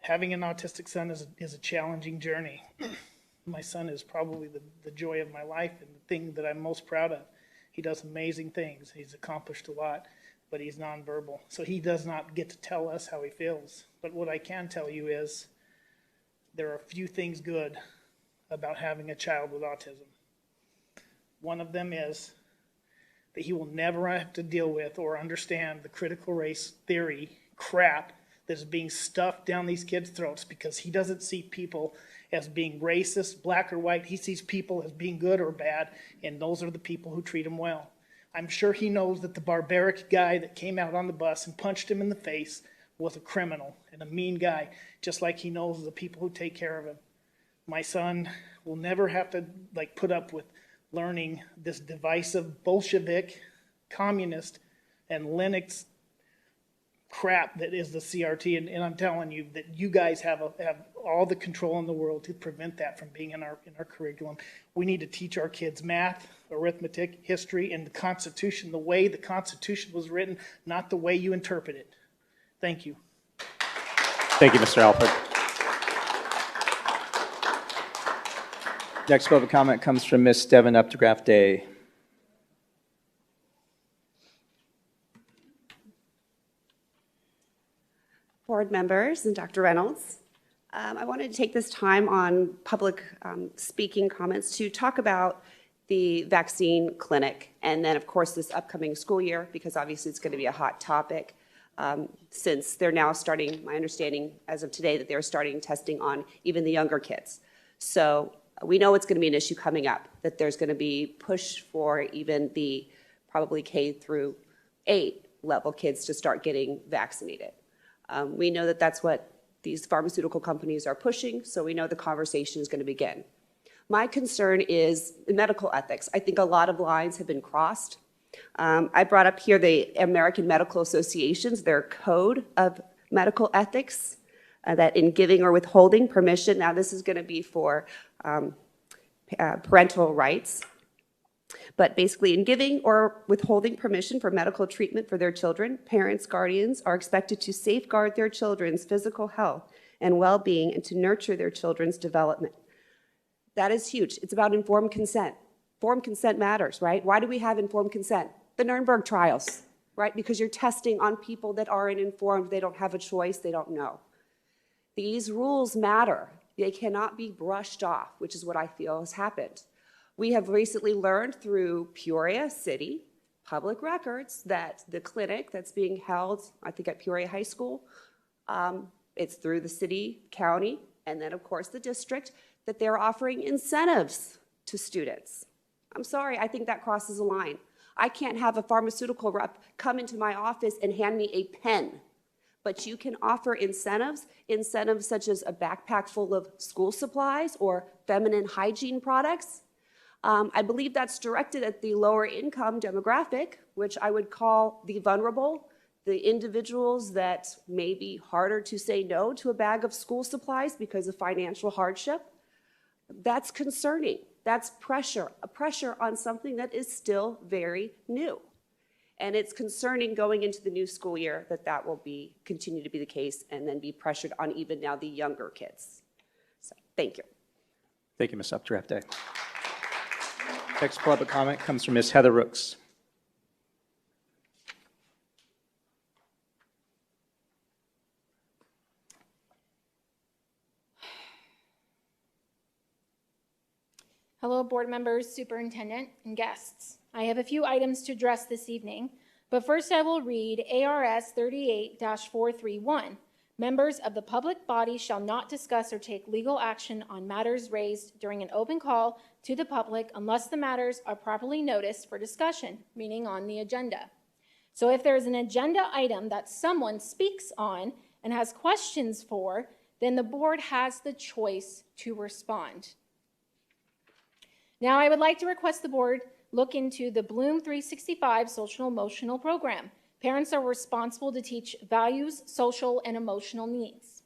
Having an autistic son is a challenging journey. My son is probably the joy of my life and the thing that I'm most proud of. He does amazing things. He's accomplished a lot, but he's nonverbal. So he does not get to tell us how he feels. But what I can tell you is there are a few things good about having a child with autism. One of them is that he will never have to deal with or understand the critical race theory crap that is being stuffed down these kids' throats, because he doesn't see people as being racist, black or white. He sees people as being good or bad, and those are the people who treat him well. I'm sure he knows that the barbaric guy that came out on the bus and punched him in the face was a criminal and a mean guy, just like he knows the people who take care of him. My son will never have to put up with learning this divisive Bolshevik, communist, and Linux crap that is the CRT, and I'm telling you that you guys have all the control in the world to prevent that from being in our curriculum. We need to teach our kids math, arithmetic, history, and the Constitution, the way the Constitution was written, not the way you interpret it. Thank you. Thank you, Mr. Alford. Next public comment comes from Ms. Devin Updegraff-Day. Board members and Dr. Reynolds, I wanted to take this time on public speaking comments to talk about the vaccine clinic and then, of course, this upcoming school year, because obviously it's going to be a hot topic since they're now starting, my understanding as of today, that they're starting testing on even the younger kids. So we know it's going to be an issue coming up, that there's going to be push for even the probably K through 8 level kids to start getting vaccinated. We know that that's what these pharmaceutical companies are pushing, so we know the conversation is going to begin. My concern is medical ethics. I think a lot of lines have been crossed. I brought up here the American Medical Associations, their code of medical ethics, that in giving or withholding permission, now this is going to be for parental rights, but basically in giving or withholding permission for medical treatment for their children, parents, guardians are expected to safeguard their children's physical health and well-being and to nurture their children's development. That is huge. It's about informed consent. Informed consent matters, right? Why do we have informed consent? The Nuremberg trials, right? Because you're testing on people that aren't informed, they don't have a choice, they don't know. These rules matter. They cannot be brushed off, which is what I feel has happened. We have recently learned through Peoria City public records that the clinic that's being held, I think at Peoria High School, it's through the city, county, and then of course the district, that they're offering incentives to students. I'm sorry, I think that crosses a line. I can't have a pharmaceutical rep come into my office and hand me a pen, but you can offer incentives such as a backpack full of school supplies or feminine hygiene products. I believe that's directed at the lower income demographic, which I would call the vulnerable, the individuals that may be harder to say no to a bag of school supplies because of financial hardship. That's concerning. That's pressure, a pressure on something that is still very new. And it's concerning going into the new school year that will continue to be the case and then be pressured on even now the younger kids. So, thank you. Thank you, Ms. Updegraff-Day. Next public comment comes from Ms. Heather Rooks. Hello, board members, superintendent, and guests. I have a few items to address this evening, but first I will read ARS 38-431. Members of the public body shall not discuss or take legal action on matters raised during an open call to the public unless the matters are properly noticed for discussion, meaning on the agenda. So if there is an agenda item that someone speaks on and has questions for, then the board has the choice to respond. Now I would like to request the board look into the Bloom 365 social emotional program. Parents are responsible to teach values, social, and emotional needs.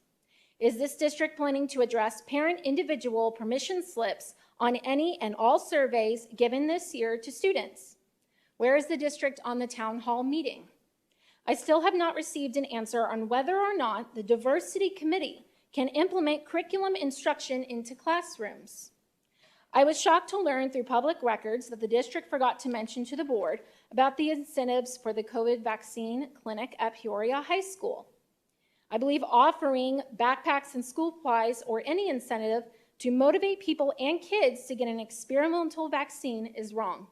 Is this district planning to address parent individual permission slips on any and all surveys given this year to students? Where is the district on the town hall meeting? I still have not received an answer on whether or not the diversity committee can implement curriculum instruction into classrooms. I was shocked to learn through public records that the district forgot to mention to the board about the incentives for the COVID vaccine clinic at Peoria High School. I believe offering backpacks and school supplies or any incentive to motivate people and kids to get an experimental vaccine is wrong.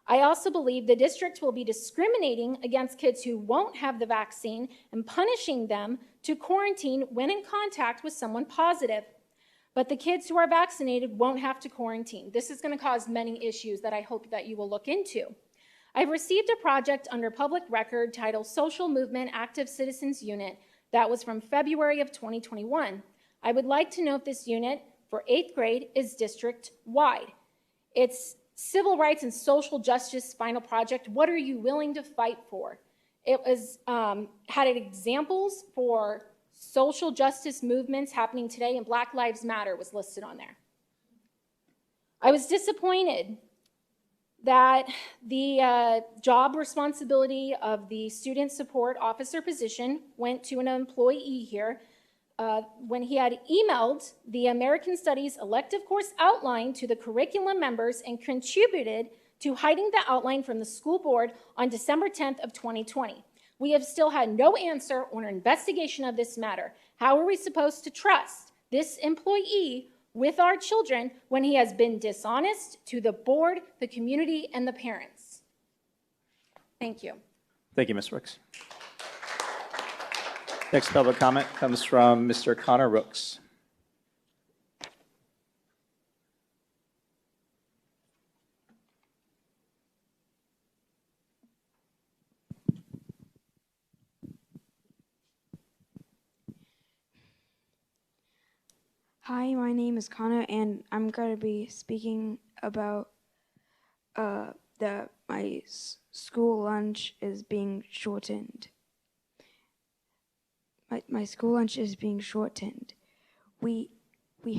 I also believe the district will be discriminating against kids who won't have the vaccine and punishing them to quarantine when in contact with someone positive. But the kids who are vaccinated won't have to quarantine. This is going to cause many issues that I hope that you will look into. I've received a project under public record titled Social Movement Active Citizens Unit that was from February of 2021. I would like to know if this unit for 8th grade is district-wide. It's civil rights and social justice final project. What are you willing to fight for? It was had examples for social justice movements happening today, and Black Lives Matter was listed on there. I was disappointed that the job responsibility of the student support officer position went to an employee here when he had emailed the American Studies elective course outline to the curriculum members and contributed to hiding the outline from the school board on December 10th of 2020. We have still had no answer or investigation of this matter. How are we supposed to trust this employee with our children when he has been dishonest to the board, the community, and the parents? Thank you. Thank you, Ms. Rooks. Next public comment comes from Mr. Connor Rooks. Hi, my name is Connor, and I'm going to be speaking about my school lunch is being shortened. My school lunch is being shortened. We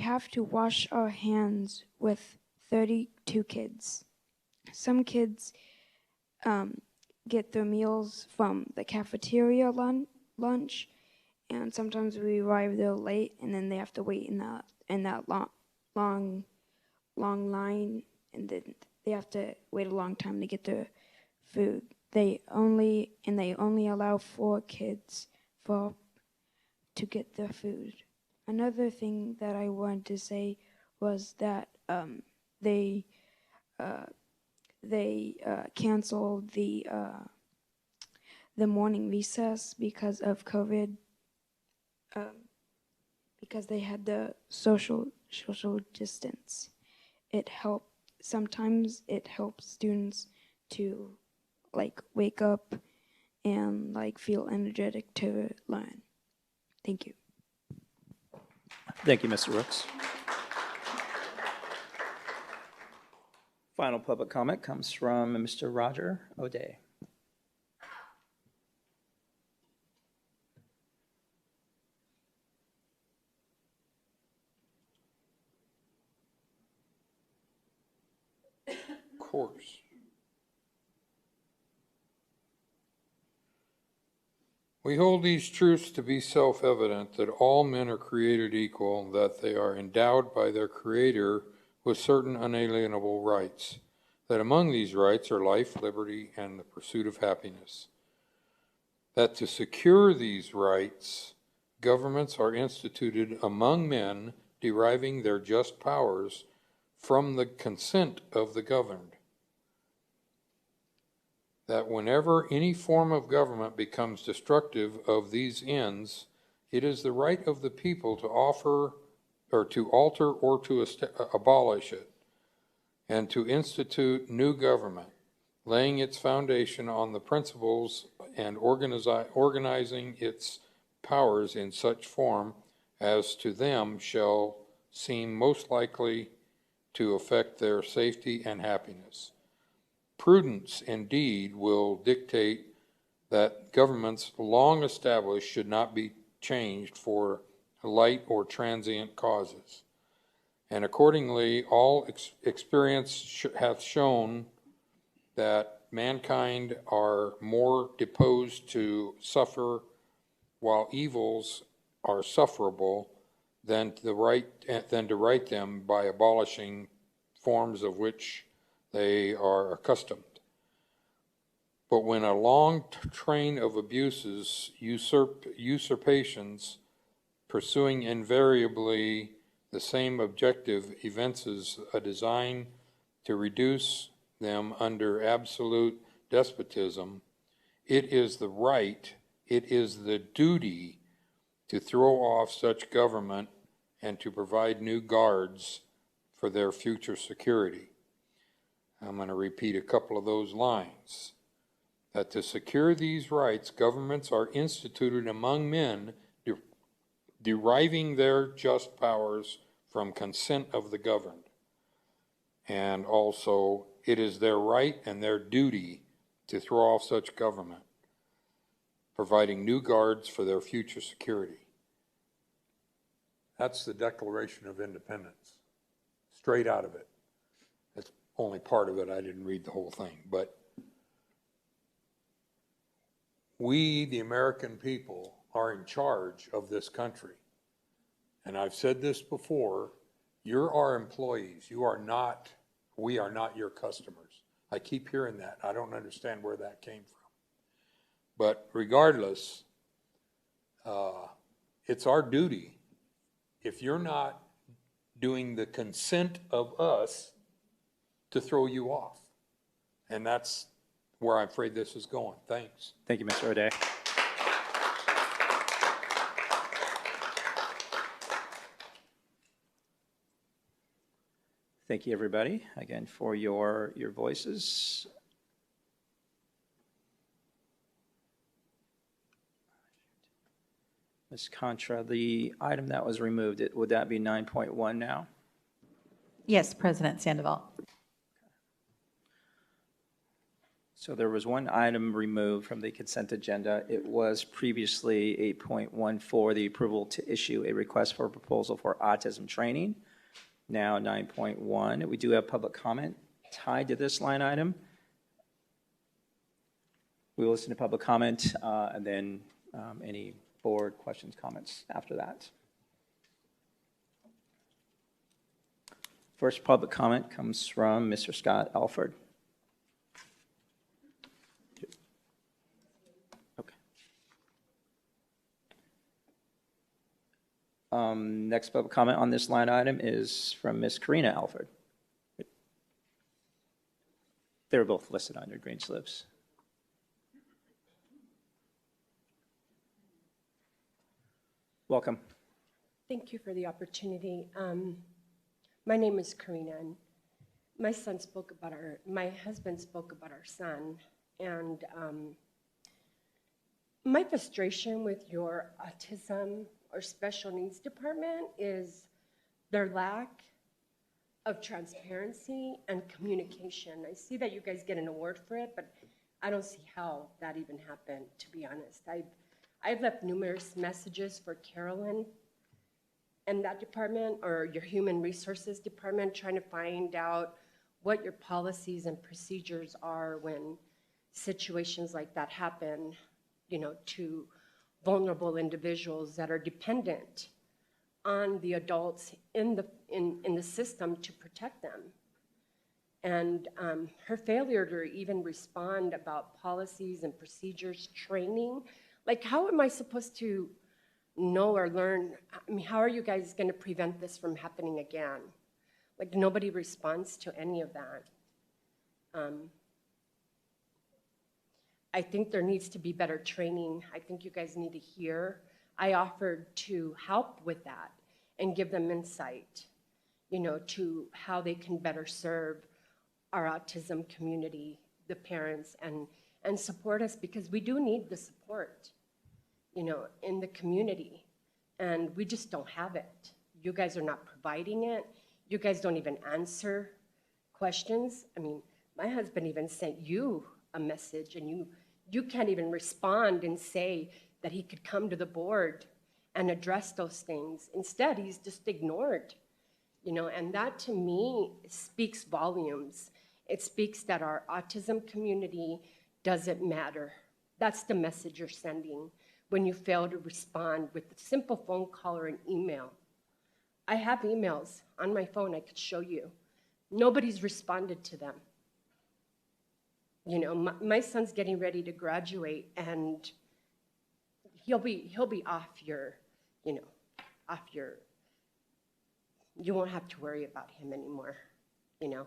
have to wash our hands with 32 kids. Some kids get their meals from the cafeteria lunch, and sometimes we arrive there late, and then they have to wait in that long line, and then they have to wait a long time to get their food. They only allow 4 kids to get their food. Another thing that I wanted to say was that they canceled the morning recess because of COVID. Because they had the social distance. Sometimes it helps students to wake up and feel energetic to learn. Thank you. Thank you, Mr. Rooks. Final public comment comes from Mr. Roger O'Day. Course. We hold these truths to be self-evident, that all men are created equal, that they are endowed by their Creator with certain unalienable rights, that among these rights are life, liberty, and the pursuit of happiness, that to secure these rights, governments are instituted among men, deriving their just powers from the consent of the governed, that whenever any form of government becomes destructive of these ends, it is the right of the people to offer or to alter or to abolish it, and to institute new government, laying its foundation on the principles and organizing its powers in such form as to them shall seem most likely to affect their safety and happiness. Prudence, indeed, will dictate that governments long established should not be changed for light or transient causes. And accordingly, all experience hath shown that mankind are more disposed to suffer while evils are sufferable than to right them by abolishing forms of which they are accustomed. But when a long train of abuses, usurpations, pursuing invariably the same objective, evinces a design to reduce them under absolute despotism, it is the right, it is the duty to throw off such government and to provide new guards for their future security. I'm going to repeat a couple of those lines. That to secure these rights, governments are instituted among men, deriving their just powers from consent of the governed. And also, it is their right and their duty to throw off such government providing new guards for their future security. That's the Declaration of Independence, straight out of it. That's only part of it. I didn't read the whole thing, but we, the American people, are in charge of this country. And I've said this before, you're our employees. You are not, we are not your customers. I keep hearing that. I don't understand where that came from. But regardless, it's our duty. If you're not doing the consent of us, to throw you off. And that's where I'm afraid this is going. Thanks. Thank you, Mr. O'Day. Thank you, everybody, again, for your voices. Ms. Contra, the item that was removed, would that be 9.1 now? Yes, President Sandoval. So there was one item removed from the consent agenda. It was previously 8.14, the approval to issue a request for a proposal for autism training. Now 9.1. We do have public comment tied to this line item. We will listen to public comment and then any board questions, comments after that. First public comment comes from Mr. Scott Alford. Next public comment on this line item is from Ms. Karina Alford. They were both listed on your green slips. Welcome. Thank you for the opportunity. My name is Karina, and my husband spoke about our son, and my frustration with your autism or special needs department is their lack of transparency and communication. I see that you guys get an award for it, but I don't see how that even happened, to be honest. I've left numerous messages for Carolyn and that department, or your human resources department, trying to find out what your policies and procedures are when situations like that happen, you know, to vulnerable individuals that are dependent on the adults in the system to protect them. And her failure to even respond about policies and procedures, training, like how am I supposed to know or learn? I mean, how are you guys going to prevent this from happening again? Like nobody responds to any of that. I think there needs to be better training. I think you guys need to hear. I offered to help with that and give them insight, you know, to how they can better serve our autism community, the parents, and support us, because we do need the support, you know, in the community, and we just don't have it. You guys are not providing it. You guys don't even answer questions. I mean, my husband even sent you a message, and you can't even respond and say that he could come to the board and address those things. Instead, he's just ignored, you know, and that to me speaks volumes. It speaks that our autism community doesn't matter. That's the message you're sending when you fail to respond with a simple phone call or an email. I have emails on my phone I could show you. Nobody's responded to them. You know, my son's getting ready to graduate, and he'll be off your, you know, you won't have to worry about him anymore, you know.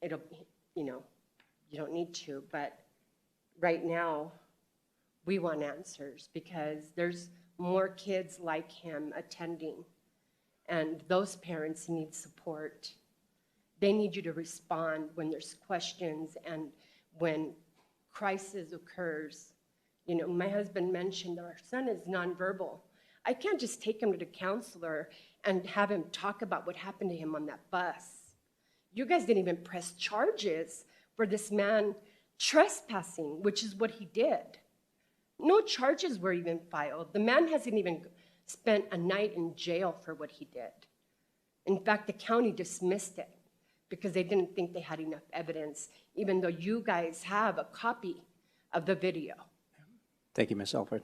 It'll, you know, you don't need to, but right now we want answers because there's more kids like him attending, and those parents need support. They need you to respond when there's questions and when crisis occurs. You know, my husband mentioned that our son is nonverbal. I can't just take him to the counselor and have him talk about what happened to him on that bus. You guys didn't even press charges for this man trespassing, which is what he did. No charges were even filed. The man hasn't even spent a night in jail for what he did. In fact, the county dismissed it because they didn't think they had enough evidence, even though you guys have a copy of the video. Thank you, Ms. Alford.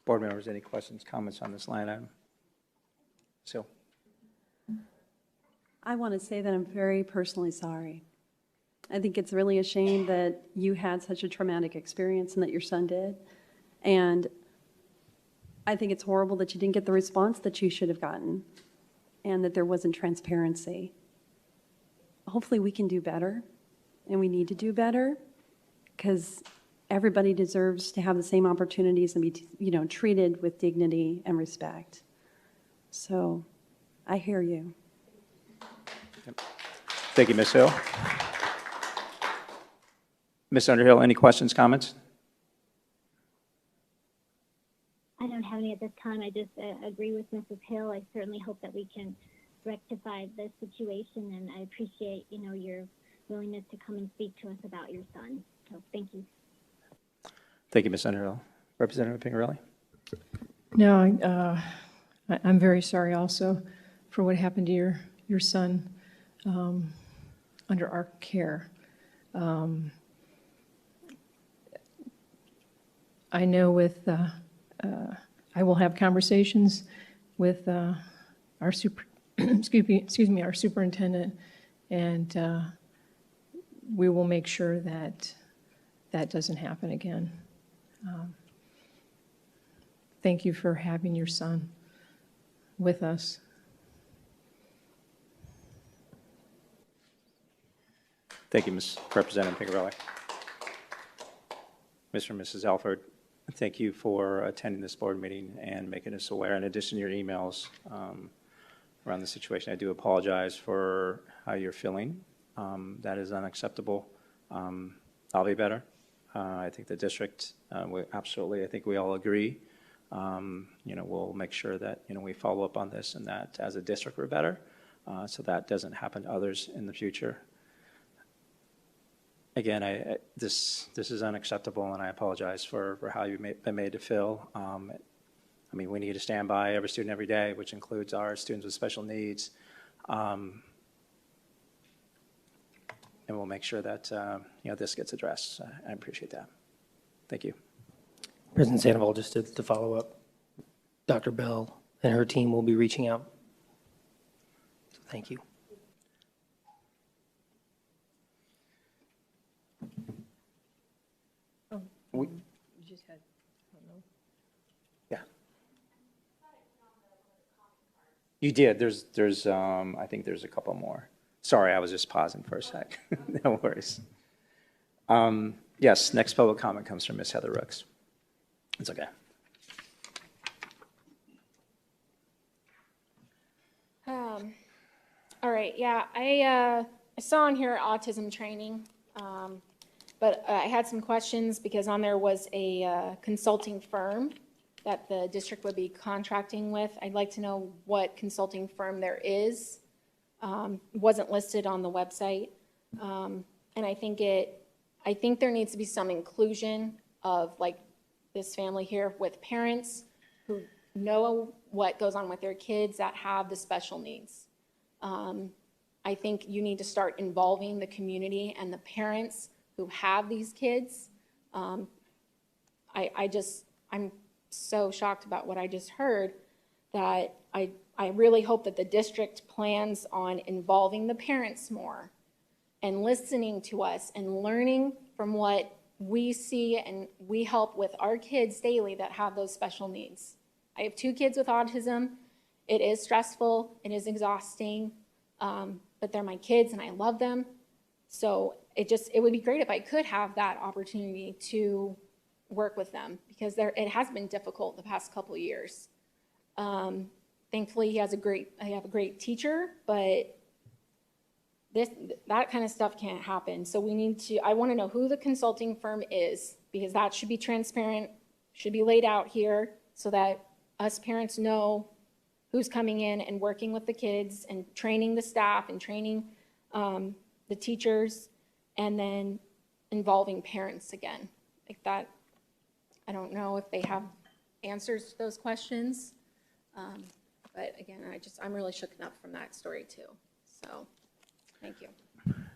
Board members, any questions, comments on this line item? So, I want to say that I'm very personally sorry. I think it's really a shame that you had such a traumatic experience and that your son did. And I think it's horrible that you didn't get the response that you should have gotten and that there wasn't transparency. Hopefully we can do better, and we need to do better because everybody deserves to have the same opportunities and be, treated with dignity and respect. So I hear you. thank you, Ms. Hill. Ms. Underhill, any questions, comments? I don't have any at this time. I just agree with Mrs. Hill. I certainly hope that we can rectify this situation, and I appreciate, your willingness to come and speak to us about your son. So thank you. Thank you, Ms. Underhill. Representative Pingarelli? No, I'm very sorry also for what happened to your son under our care. I know I will have conversations with our our superintendent, and we will make sure that that doesn't happen again. Thank you for having your son with us. Thank you, Ms. Representative Pingarelli. Mr. and Mrs. Alford, thank you for attending this board meeting and making us aware. In addition to your emails around the situation, I do apologize for how you're feeling. That is unacceptable. I'll be better. I think the district, absolutely, I think we all agree. We'll make sure that, we follow up on this and that as a district we're better, so that doesn't happen to others in the future. Again, this is unacceptable, and I apologize for how you've been made to feel. We need to stand by every student every day, which includes our students with special needs. And we'll make sure that, this gets addressed. I appreciate that. Thank you. President Sandoval, just to follow up, Dr. Bell and her team will be reaching out. So thank you. You just had, I don't know. Yeah. You did. There's I think there's a couple more. Sorry, I was just pausing for a sec. No worries. Yes, next public comment comes from Ms. Heather Rooks. It's okay. All right, yeah, I saw on here autism training, but I had some questions because on there was a consulting firm that the district would be contracting with. I'd like to know what consulting firm there is. Wasn't listed on the website, and I think there needs to be some inclusion of like this family here with parents who know what goes on with their kids that have the special needs. I think you need to start involving the community and the parents who have these kids. I'm so shocked about what I just heard that I really hope that the district plans on involving the parents more and listening to us and learning from what we see and we help with our kids daily that have those special needs. I have 2 kids with autism. It is stressful, it is exhausting, but they're my kids and I love them. So it would be great if I could have that opportunity to work with them because it has been difficult the past couple of years. Thankfully, I have a great teacher, but that kind of stuff can't happen. So I want to know who the consulting firm is because that should be transparent, should be laid out here so that us parents know who's coming in and working with the kids and training the staff and training the teachers, and then involving parents again. Like that, I don't know if they have answers to those questions. But again, I'm really shooken up from that story too. So, thank you.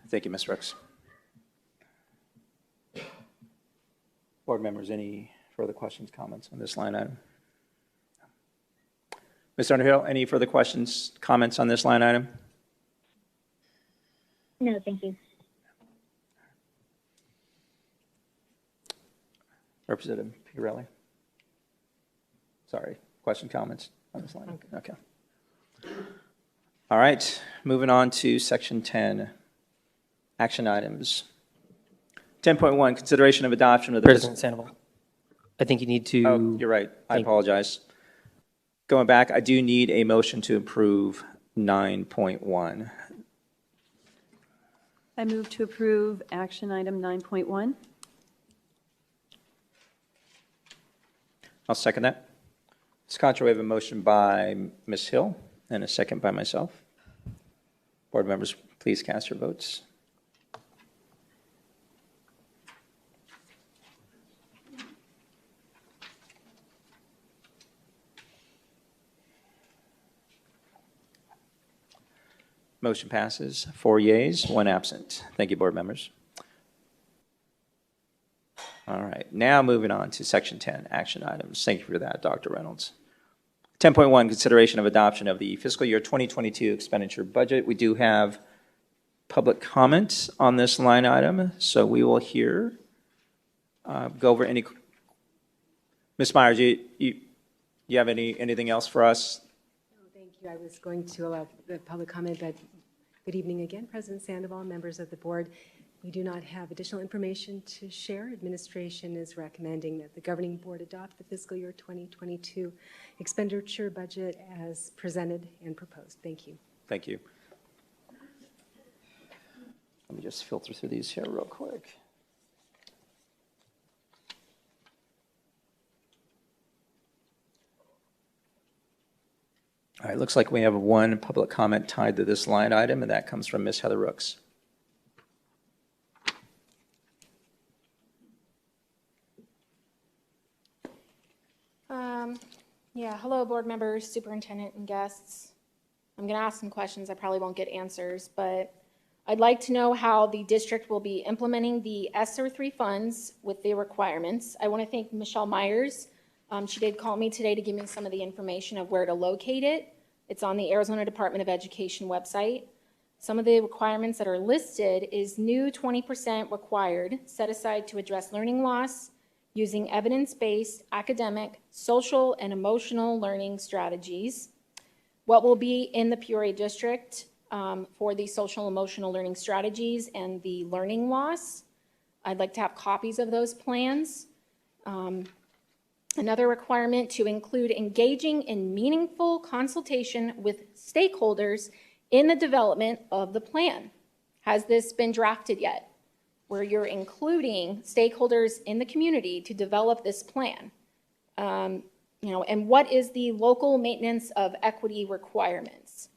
Thank you, Ms. Ricks. Board members, any further questions, comments on this line item? Ms. Underhill, any further questions, comments on this line item? No, thank you. Representative Peoria. Sorry, question, comments on this line? Okay. All right, moving on to section 10, action items. 10.1, consideration of adoption of the... President Sandoval, I think you need to... Oh, you're right. I apologize. Going back, I do need a motion to approve 9.1. I move to approve action item 9.1. I'll second that. Ms. Contra, we have a motion by Ms. Hill and a second by myself. Board members, please cast your votes. Motion passes. 4 yeas, 1 absent. Thank you, board members. All right, now moving on to section 10, action items. Thank you for that, Dr. Reynolds. 10.1, consideration of adoption of the fiscal year 2022 expenditure budget. We do have public comments on this line item, so we will hear, go over any. Ms. Myers, you have anything else for us? No, thank you. I was going to allow the public comment, but good evening again, President Sandoval, members of the board. We do not have additional information to share. Administration is recommending that the governing board adopt the fiscal year 2022 expenditure budget as presented and proposed. Thank you. Thank you. Let me just filter through these here real quick. All right, looks like we have 1 public comment tied to this line item, and that comes from Ms. Heather Rooks. Yeah, hello, board members, superintendent, and guests. I'm going to ask some questions. I probably won't get answers, but I'd like to know how the district will be implementing the ESSER 3 funds with the requirements. I want to thank Michelle Myers. She did call me today to give me some of the information of where to locate it. It's on the Arizona Department of Education website. Some of the requirements that are listed is new 20% required, set aside to address learning loss, using evidence-based academic, social, and emotional learning strategies. What will be in the Peoria district for the social emotional learning strategies and the learning loss. I'd like to have copies of those plans. Another requirement to include engaging in meaningful consultation with stakeholders in the development of the plan. Has this been drafted yet? Where you're including stakeholders in the community to develop this plan. And what is the local maintenance of equity requirements?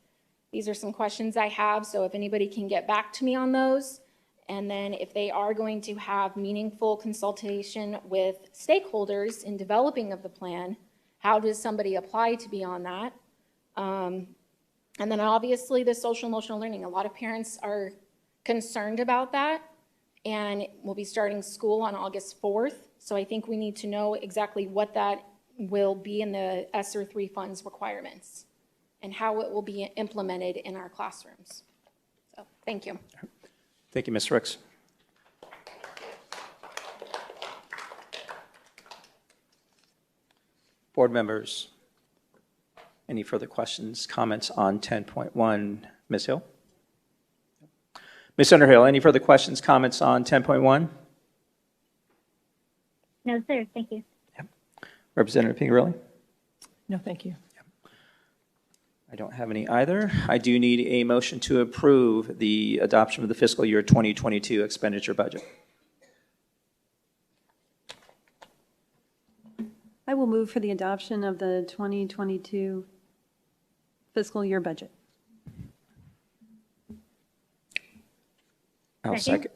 These are some questions I have, so if anybody can get back to me on those. And then if they are going to have meaningful consultation with stakeholders in developing of the plan, how does somebody apply to be on that? And then obviously the social emotional learning. A lot of parents are concerned about that. And we'll be starting school on August 4th. So I think we need to know exactly what that will be in the ESSER 3 funds requirements and how it will be implemented in our classrooms. So thank you. Thank you, Ms. Ricks. Board members, any further questions, comments on 10.1? Ms. Hill? Ms. Underhill, any further questions, comments on 10.1? No, sir. Thank you. Yep. Representative Pingarelli? No, thank you. I don't have any either. I do need a motion to approve the adoption of the fiscal year 2022 expenditure budget. I will move for the adoption of the 2022 fiscal year budget. I'll second.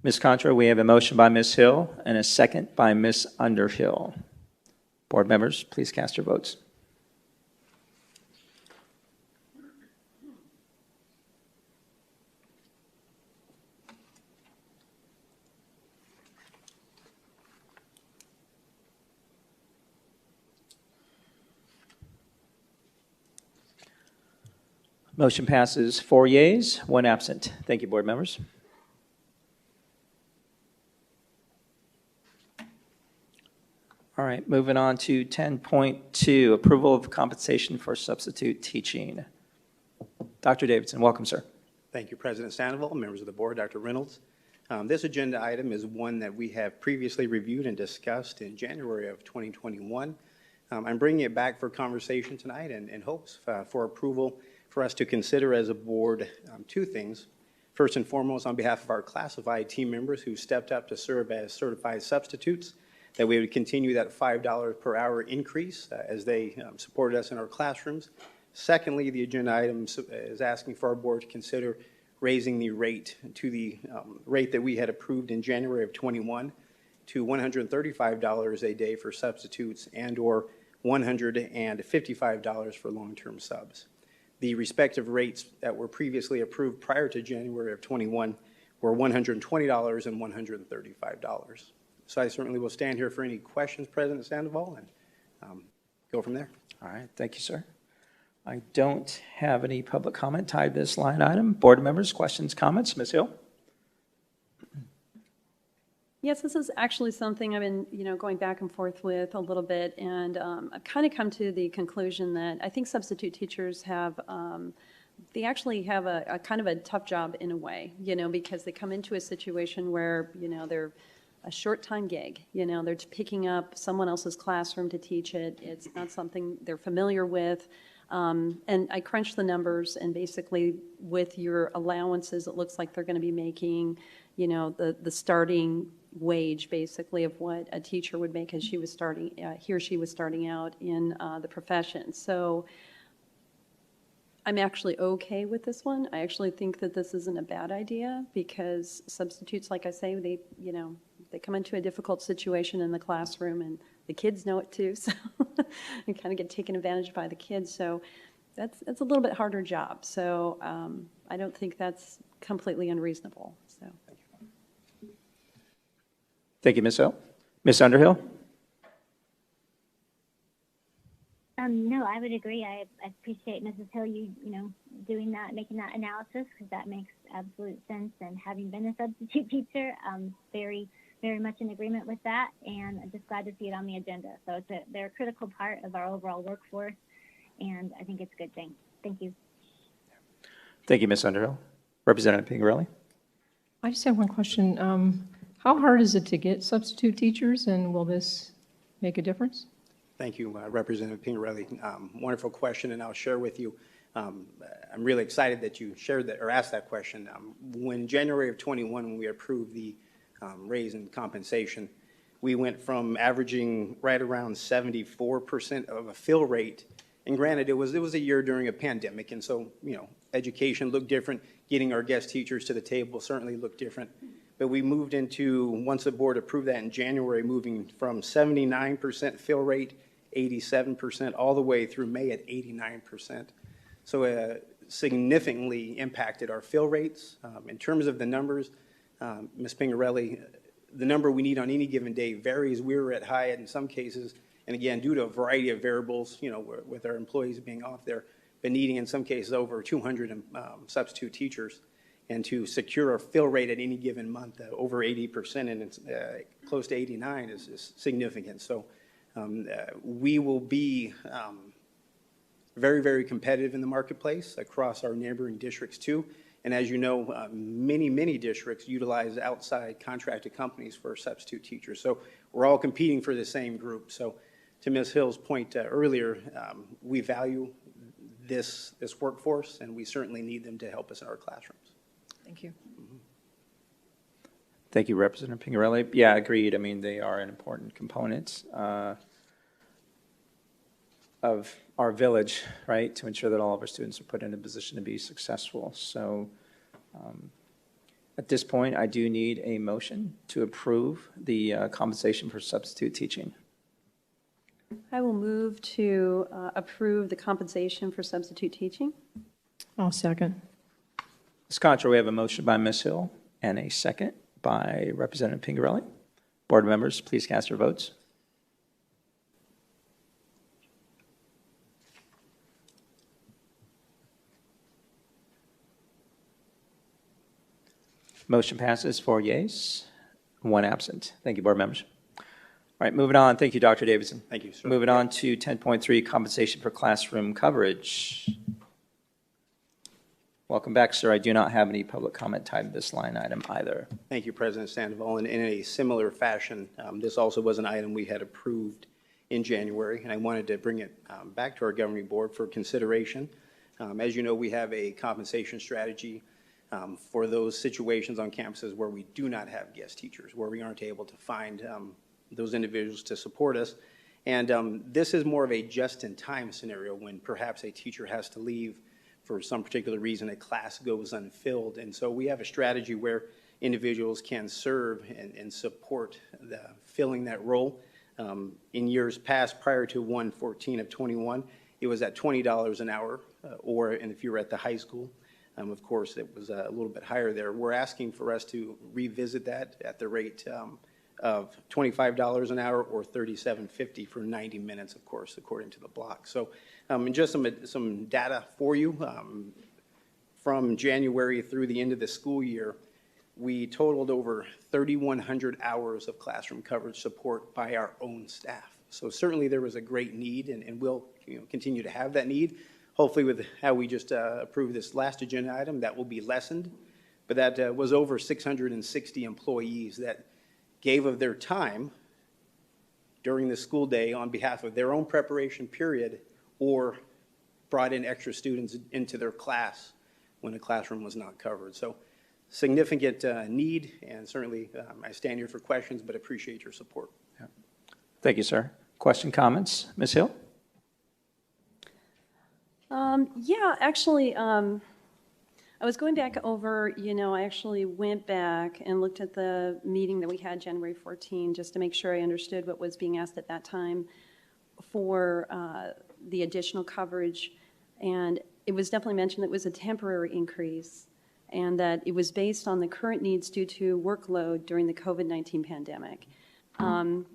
Ms. Contra, we have a motion by Ms. Hill and a second by Ms. Underhill. Board members, please cast your votes. Motion passes 4 yeas, 1 absent. Thank you, board members. All right, moving on to 10.2, approval of compensation for substitute teaching. Dr. Davidson, welcome, sir. Thank you, President Sandoval, members of the board, Dr. Reynolds. This agenda item is one that we have previously reviewed and discussed in January of 2021. I'm bringing it back for conversation tonight and hopes for approval for us to consider as a board 2 things. First and foremost, on behalf of our classified team members who stepped up to serve as certified substitutes, that we would continue that $5 per hour increase as they supported us in our classrooms. Secondly, the agenda item is asking for our board to consider raising the rate to the rate that we had approved in January of 21 to $135 a day for substitutes and or $155 for long-term subs. The respective rates that were previously approved prior to January of 21 were $120 and $135. So I certainly will stand here for any questions, President Sandoval, and go from there. All right, thank you, sir. I don't have any public comment tied to this line item. Board members, questions, comments? Ms. Hill? Yes, this is actually something I've been, going back and forth with a little bit, and I've kind of come to the conclusion that I think substitute teachers have, they actually have a kind of a tough job in a way, because they come into a situation where, they're a short-time gig, they're picking up someone else's classroom to teach it. It's not something they're familiar with. And I crunched the numbers, and basically with your allowances, it looks like they're going to be making, the starting wage basically of what a teacher would make as she was starting, he or she was starting out in the profession. So I'm actually okay with this one. I actually think that this isn't a bad idea because substitutes, like I say, they, they come into a difficult situation in the classroom and the kids know it too, so you kind of get taken advantage of by the kids. So that's a little bit harder job. So I don't think that's completely unreasonable. So. Thank you, Ms. Hill. Ms. Underhill? No, I would agree. I appreciate Mrs. Hill, you doing that, making that analysis, because that makes absolute sense. And having been a substitute teacher, very, very much in agreement with that. And I'm just glad to see it on the agenda. So they're a critical part of our overall workforce, and I think it's a good thing. Thank you. Thank you, Ms. Underhill. Representative Pingarelli? I just have one question. How hard is it to get substitute teachers, and will this make a difference? Thank you, Representative Pingarelli. Wonderful question, and I'll share with you. I'm really excited that you shared that or asked that question. When January of 21, when we approved the raise in compensation, we went from averaging right around 74% of a fill rate. And granted, it was a year during a pandemic, and so education looked different. Getting our guest teachers to the table certainly looked different. But we moved into, once the board approved that in January, moving from 79% fill rate, 87%, all the way through May at 89%. So significantly impacted our fill rates. In terms of the numbers, Ms. Pingarelli, the number we need on any given day varies. We were at high in some cases, and again, due to a variety of variables, with our employees being off there, but needing in some cases over 200 substitute teachers. And to secure a fill rate at any given month over 80% and it's close to 89 is significant. So we will be very, very competitive in the marketplace across our neighboring districts too. And as you know, many districts utilize outside contracted companies for substitute teachers. So we're all competing for the same group. So to Ms. Hill's point earlier, we value this workforce, and we certainly need them to help us in our classrooms. Thank you. Thank you, Representative Pingarelli. Yeah, agreed. I mean, they are an important component of our village, right, to ensure that all of our students are put in a position to be successful. So At this point, I do need a motion to approve the compensation for substitute teaching. I will move to approve the compensation for substitute teaching. I'll second. Ms. Contra, we have a motion by Ms. Hill and a second by Representative Pingarelli. Board members, please cast your votes. Motion passes 4 yeas, 1 absent. Thank you, board members. All right, moving on. Thank you, Dr. Davidson. Thank you, sir. Moving on to 10.3, compensation for classroom coverage. Welcome back, sir. I do not have any public comment tied to this line item either. Thank you, President Sandoval. And in a similar fashion, this also was an item we had approved in January, and I wanted to bring it back to our governing board for consideration. As you know, we have a compensation strategy for those situations on campuses where we do not have guest teachers, where we aren't able to find those individuals to support us. And this is more of a just-in-time scenario when perhaps a teacher has to leave for some particular reason, a class goes unfilled. And so we have a strategy where individuals can serve and support filling that role. In years past, prior to 1/14 of 21, it was at $20 an hour, and if you were at the high school, of course, it was a little bit higher there. We're asking for us to revisit that at the rate of $25 an hour or $37.50 for 90 minutes, of course, according to the block. So and just some data for you. From January through the end of the school year, we totaled over 3,100 hours of classroom coverage support by our own staff. So certainly there was a great need, and we'll continue to have that need. Hopefully with how we just approved this last agenda item, that will be lessened. But that was over 660 employees that gave of their time during the school day on behalf of their own preparation period, or brought in extra students into their class when a classroom was not covered. So significant need, and certainly I stand here for questions, but appreciate your support. Yeah. Thank you, sir. Question, comments? Ms. Hill? Yeah, actually, I was going back over, I actually went back and looked at the meeting that we had January 14, just to make sure I understood what was being asked at that time for the additional coverage. And it was definitely mentioned that it was a temporary increase and that it was based on the current needs due to workload during the COVID-19 pandemic. And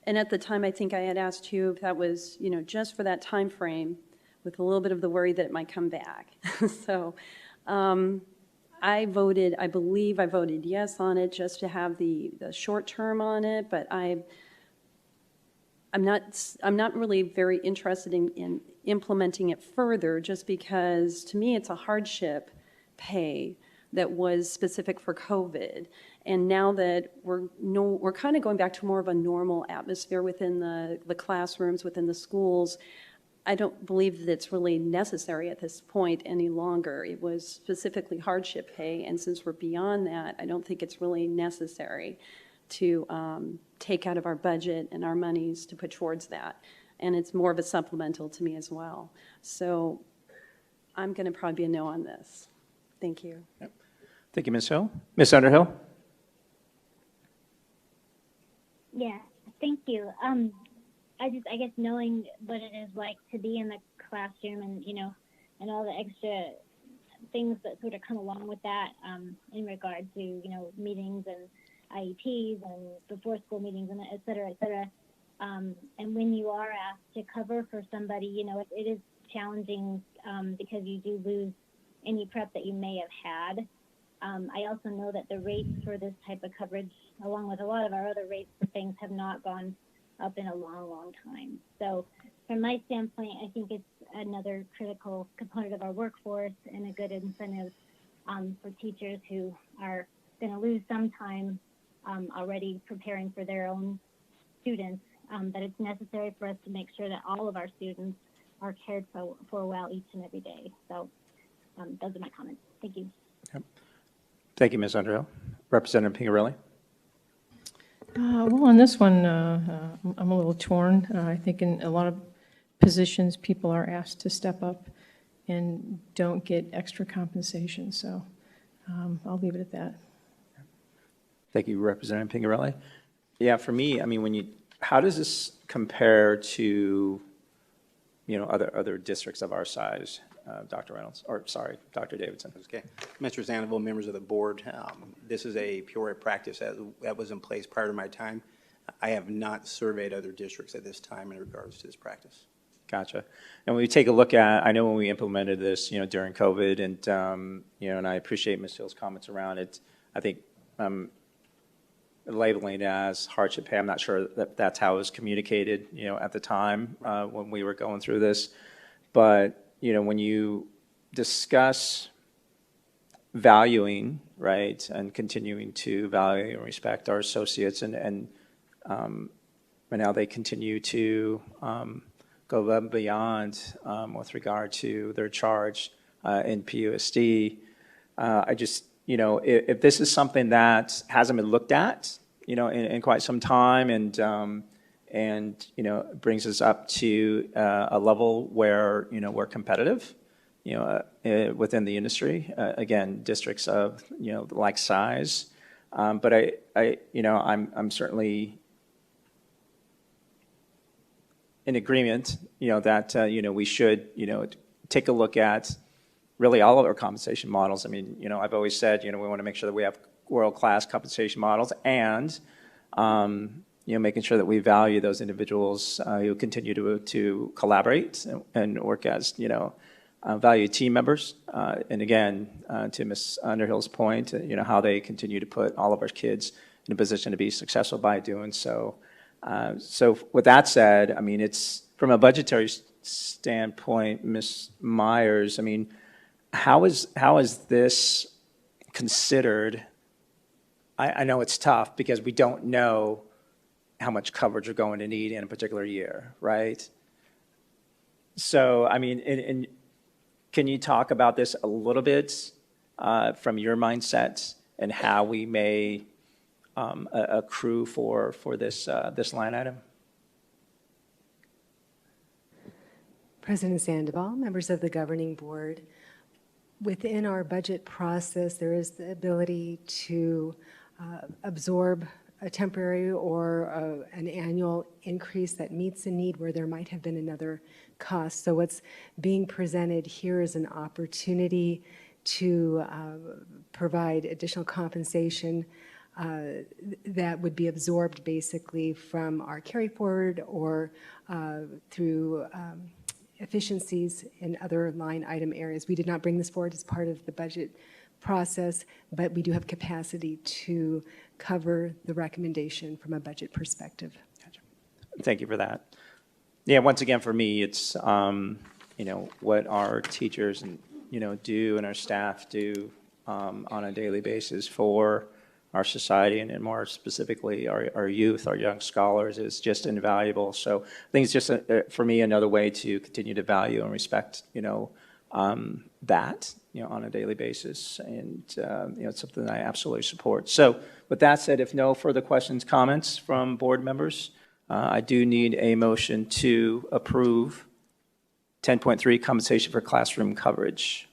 at the time, I think I had asked you if that was, just for that time frame, with a little bit of the worry that it might come back. So I believe I voted yes on it just to have the short term on it, but I'm not really very interested in implementing it further, just because to me it's a hardship pay that was specific for COVID. And now that we're kind of going back to more of a normal atmosphere within the classrooms, within the schools, I don't believe that it's really necessary at this point any longer. It was specifically hardship pay, and since we're beyond that, I don't think it's really necessary to take out of our budget and our monies to put towards that. And it's more of a supplemental to me as well. So I'm going to probably be a no on this. Thank you. Yep. Thank you, Ms. Hill. Ms. Underhill? Yeah, thank you. I guess knowing what it is like to be in the classroom and, and all the extra things that sort of come along with that in regard to, meetings and IEPs and before school meetings and et cetera, et cetera. And when you are asked to cover for somebody, it is challenging because you do lose any prep that you may have had. I also know that the rates for this type of coverage, along with a lot of our other rates for things, have not gone up in a long, long time. So from my standpoint, I think it's another critical component of our workforce and a good incentive for teachers who are going to lose some time already preparing for their own students, that it's necessary for us to make sure that all of our students are cared for well each and every day. So those are my comments. Thank you. Yep. Thank you, Ms. Underhill. Representative Pingarelli? Well, on this one, I'm a little torn. I think in a lot of positions, people are asked to step up and don't get extra compensation. So I'll leave it at that. Thank you, Representative Pingarelli. Yeah, for me, I mean, how does this compare to, other districts of our size, Dr. Reynolds, or sorry, Dr. Davidson? Okay. Mr. Sandoval, members of the board, this is a Peoria practice that was in place prior to my time. I have not surveyed other districts at this time in regards to this practice. Gotcha. And when we take a look at, I know when we implemented this, during COVID, and, and I appreciate Ms. Hill's comments around it, I think labeling it as hardship pay, I'm not sure that that's how it was communicated, at the time when we were going through this. But, when you discuss valuing, right, and continuing to value and respect our associates, and now they continue to go above and beyond with regard to their charge in PUSD. I just, if this is something that hasn't been looked at, in quite some time, and brings us up to a level where, we're competitive, within the industry, again, districts of, like size. But I'm certainly in agreement, that, we should, take a look at really all of our compensation models. I mean, I've always said, we want to make sure that we have world-class compensation models, and, making sure that we value those individuals who continue to collaborate and work as, valued team members. And again, to Ms. Underhill's point, how they continue to put all of our kids in a position to be successful by doing so. So with that said, I mean, it's from a budgetary standpoint, Ms. Myers, I mean, how is this considered? I know it's tough because we don't know how much coverage we're going to need in a particular year, right? So, I mean, and can you talk about this a little bit from your mindset and how we may accrue for this line item? President Sandoval, members of the governing board, within our budget process, there is the ability to absorb a temporary or an annual increase that meets a need where there might have been another cost. So what's being presented here is an opportunity to provide additional compensation that would be absorbed basically from our carry forward or through efficiencies in other line item areas. We did not bring this forward as part of the budget process, but we do have capacity to cover the recommendation from a budget perspective. Gotcha. Thank you for that. Yeah, once again, for me, it's, what our teachers and, do and our staff do on a daily basis for our society, and more specifically our youth, our young scholars, is just invaluable. So I think it's just, for me, another way to continue to value and respect, that, on a daily basis. And, it's something that I absolutely support. So with that said, if no further questions, comments from board members, I do need a motion to approve 10.3 compensation for classroom coverage.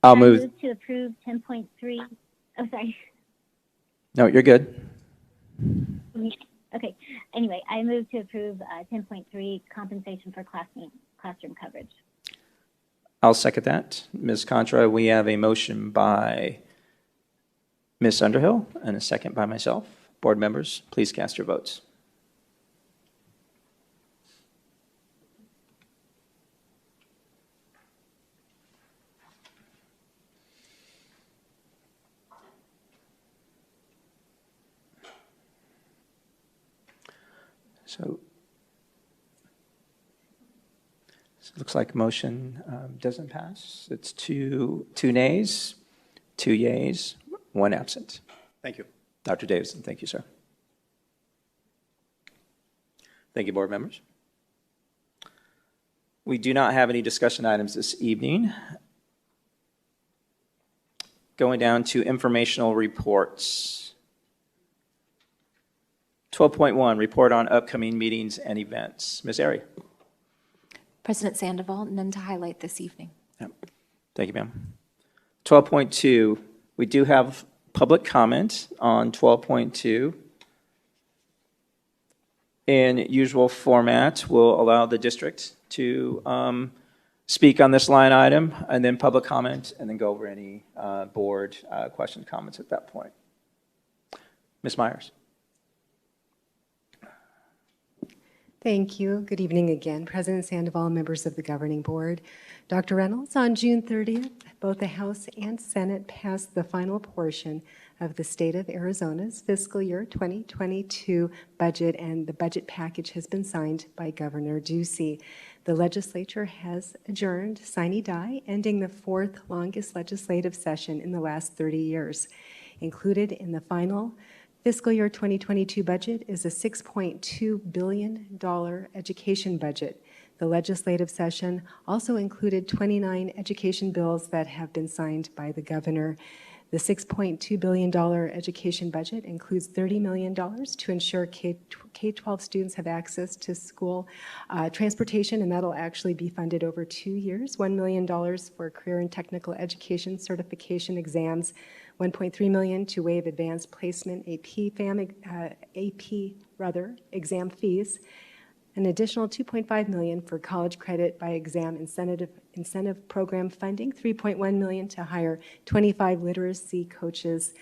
I'll move to approve 10.3. Oh, sorry. No, you're good. Okay. Anyway, I move to approve 10.3 compensation for classroom coverage. I'll second that. Ms. Contra, we have a motion by Ms. Underhill and a second by myself. Board members, please cast your votes. So it looks like motion doesn't pass. It's two nays, 2 yeas, 1 absent. Thank you. Dr. Davidson, thank you, sir. Thank you, board members. We do not have any discussion items this evening. Going down to informational reports. 12.1, report on upcoming meetings and events. Ms. Airy. President Sandoval, none to highlight this evening. Thank you, ma'am. 12.2, we do have public comment on 12.2. In usual format, we'll allow the district to speak on this line item, and then public comment, and then go over any board questions, comments at that point. Ms. Myers. Thank you. Good evening again, President Sandoval, members of the governing board. Dr. Reynolds, on June 30th, both the House and Senate passed the final portion of the state of Arizona's fiscal year 2022 budget, and the budget package has been signed by Governor Ducey. The legislature has adjourned sine die, ending the fourth longest legislative session in the last 30 years. Included in the final fiscal year 2022 budget is a $6.2 billion education budget. The legislative session also included 29 education bills that have been signed by the governor. The $6.2 billion education budget includes $30 million to ensure K-12 students have access to school transportation, and that'll actually be funded over 2 years. $1 million for career and technical education certification exams, $1.3 million to waive advanced placement exam fees, an additional $2.5 million for college credit by exam incentive program funding, $3.1 million to hire 25 literacy coaches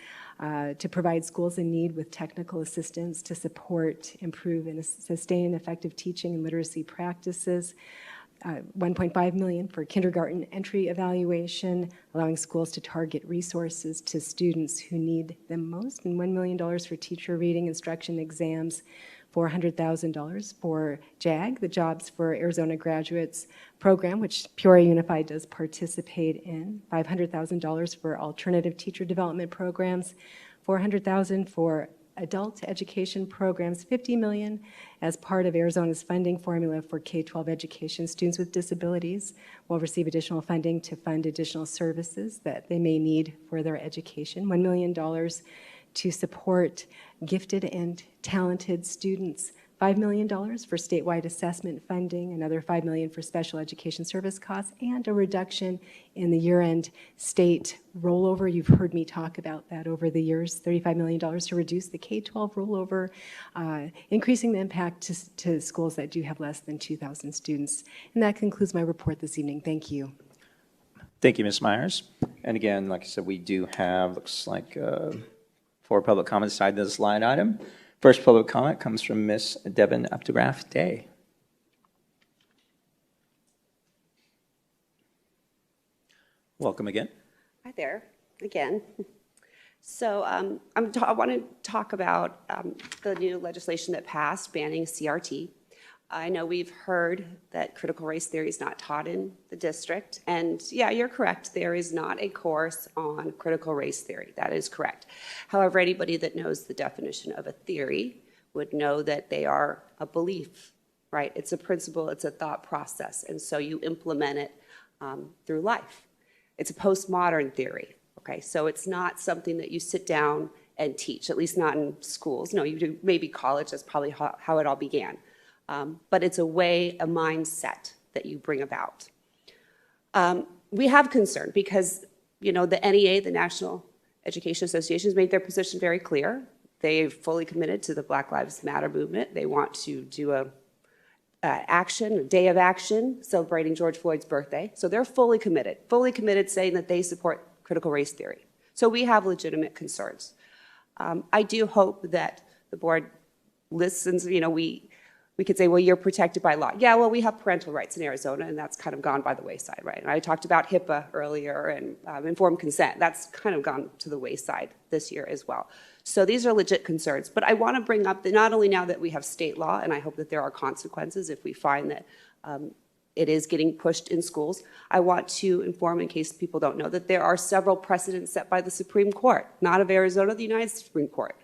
to provide schools in need with technical assistance to support, improve, and sustain effective teaching and literacy practices, $1.5 million for kindergarten entry evaluation, allowing schools to target resources to students who need them most, and $1 million for teacher reading instruction exams, $400,000 for JAG, the Jobs for Arizona Graduates program, which Peoria Unified does participate in, $500,000 for alternative teacher development programs, $400,000 for adult education programs, $50 million as part of Arizona's funding formula for K-12 education. Students with disabilities will receive additional funding to fund additional services that they may need for their education, $1 million to support gifted and talented students, $5 million for statewide assessment funding, another $5 million for special education service costs, and a reduction in the year-end state rollover. You've heard me talk about that over the years, $35 million to reduce the K-12 rollover, increasing the impact to schools that do have less than 2,000 students. And that concludes my report this evening. Thank you. Thank you, Ms. Myers. And again, like I said, we do have, looks like, 4 public comments side of this line item. First public comment comes from Ms. Devin Updegraff Day. Welcome again. Hi there, again. So I want to talk about the new legislation that passed banning CRT. I know we've heard that critical race theory is not taught in the district, and yeah, you're correct. There is not a course on critical race theory. That is correct. However, anybody that knows the definition of a theory would know that they are a belief, right? It's a principle, it's a thought process, and so you implement it through life. It's a postmodern theory, okay? So it's not something that you sit down and teach, at least not in schools. No, you do maybe college, that's probably how it all began. But it's a way, a mindset that you bring about. We have concern because, you know, the NEA, the National Education Association, has made their position very clear. They've fully committed to the Black Lives Matter movement. They want to do a day of action celebrating George Floyd's birthday. So they're fully committed saying that they support critical race theory. So we have legitimate concerns. I do hope that the board listens. You know, we could say, well, you're protected by law. Yeah, well, we have parental rights in Arizona, and that's kind of gone by the wayside, right? And I talked about HIPAA earlier and informed consent. That's kind of gone to the wayside this year as well. So these are legit concerns. But I want to bring up that not only now that we have state law, and I hope that there are consequences if we find that it is getting pushed in schools, I want to inform, in case people don't know, that there are several precedents set by the Supreme Court, not of Arizona, the United States Supreme Court.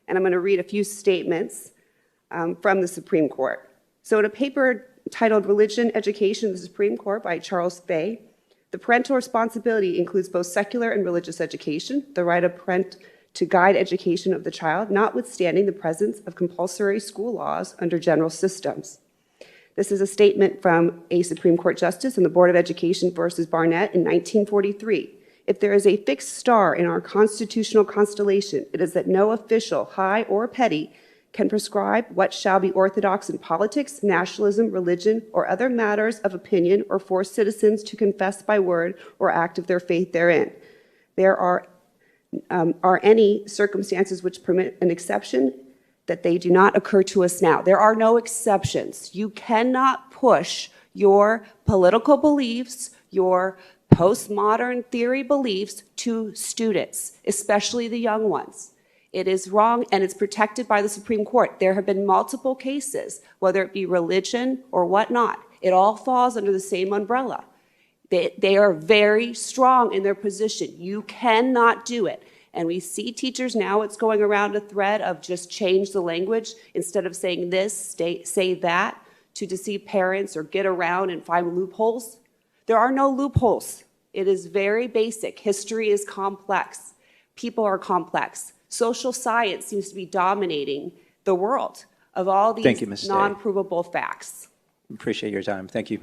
And I'm going to read a few statements from the Supreme Court. So in a paper titled Religion, Education in the Supreme Court by Charles Bay, the parental responsibility includes both secular and religious education, the right of parent to guide education of the child, notwithstanding the presence of compulsory school laws under general systems. This is a statement from a Supreme Court Justice in the Board of Education versus Barnett in 1943. If there is a fixed star in our constitutional constellation, it is that no official, high or petty, can prescribe what shall be orthodox in politics, nationalism, religion, or other matters of opinion, or force citizens to confess by word or act of their faith therein. There are any circumstances which permit an exception, that they do not occur to us now. There are no exceptions. You cannot push your political beliefs, your postmodern theory beliefs to students, especially the young ones. It is wrong, and it's protected by the Supreme Court. There have been multiple cases, whether it be religion or whatnot. It all falls under the same umbrella. They are very strong in their position. You cannot do it. And we see teachers now, it's going around a thread of just change the language. Instead of saying this, say that, to deceive parents or get around and find loopholes. There are no loopholes. It is very basic. History is complex. People are complex. Social science seems to be dominating the world of all these non-provable facts. Appreciate your time. Thank you.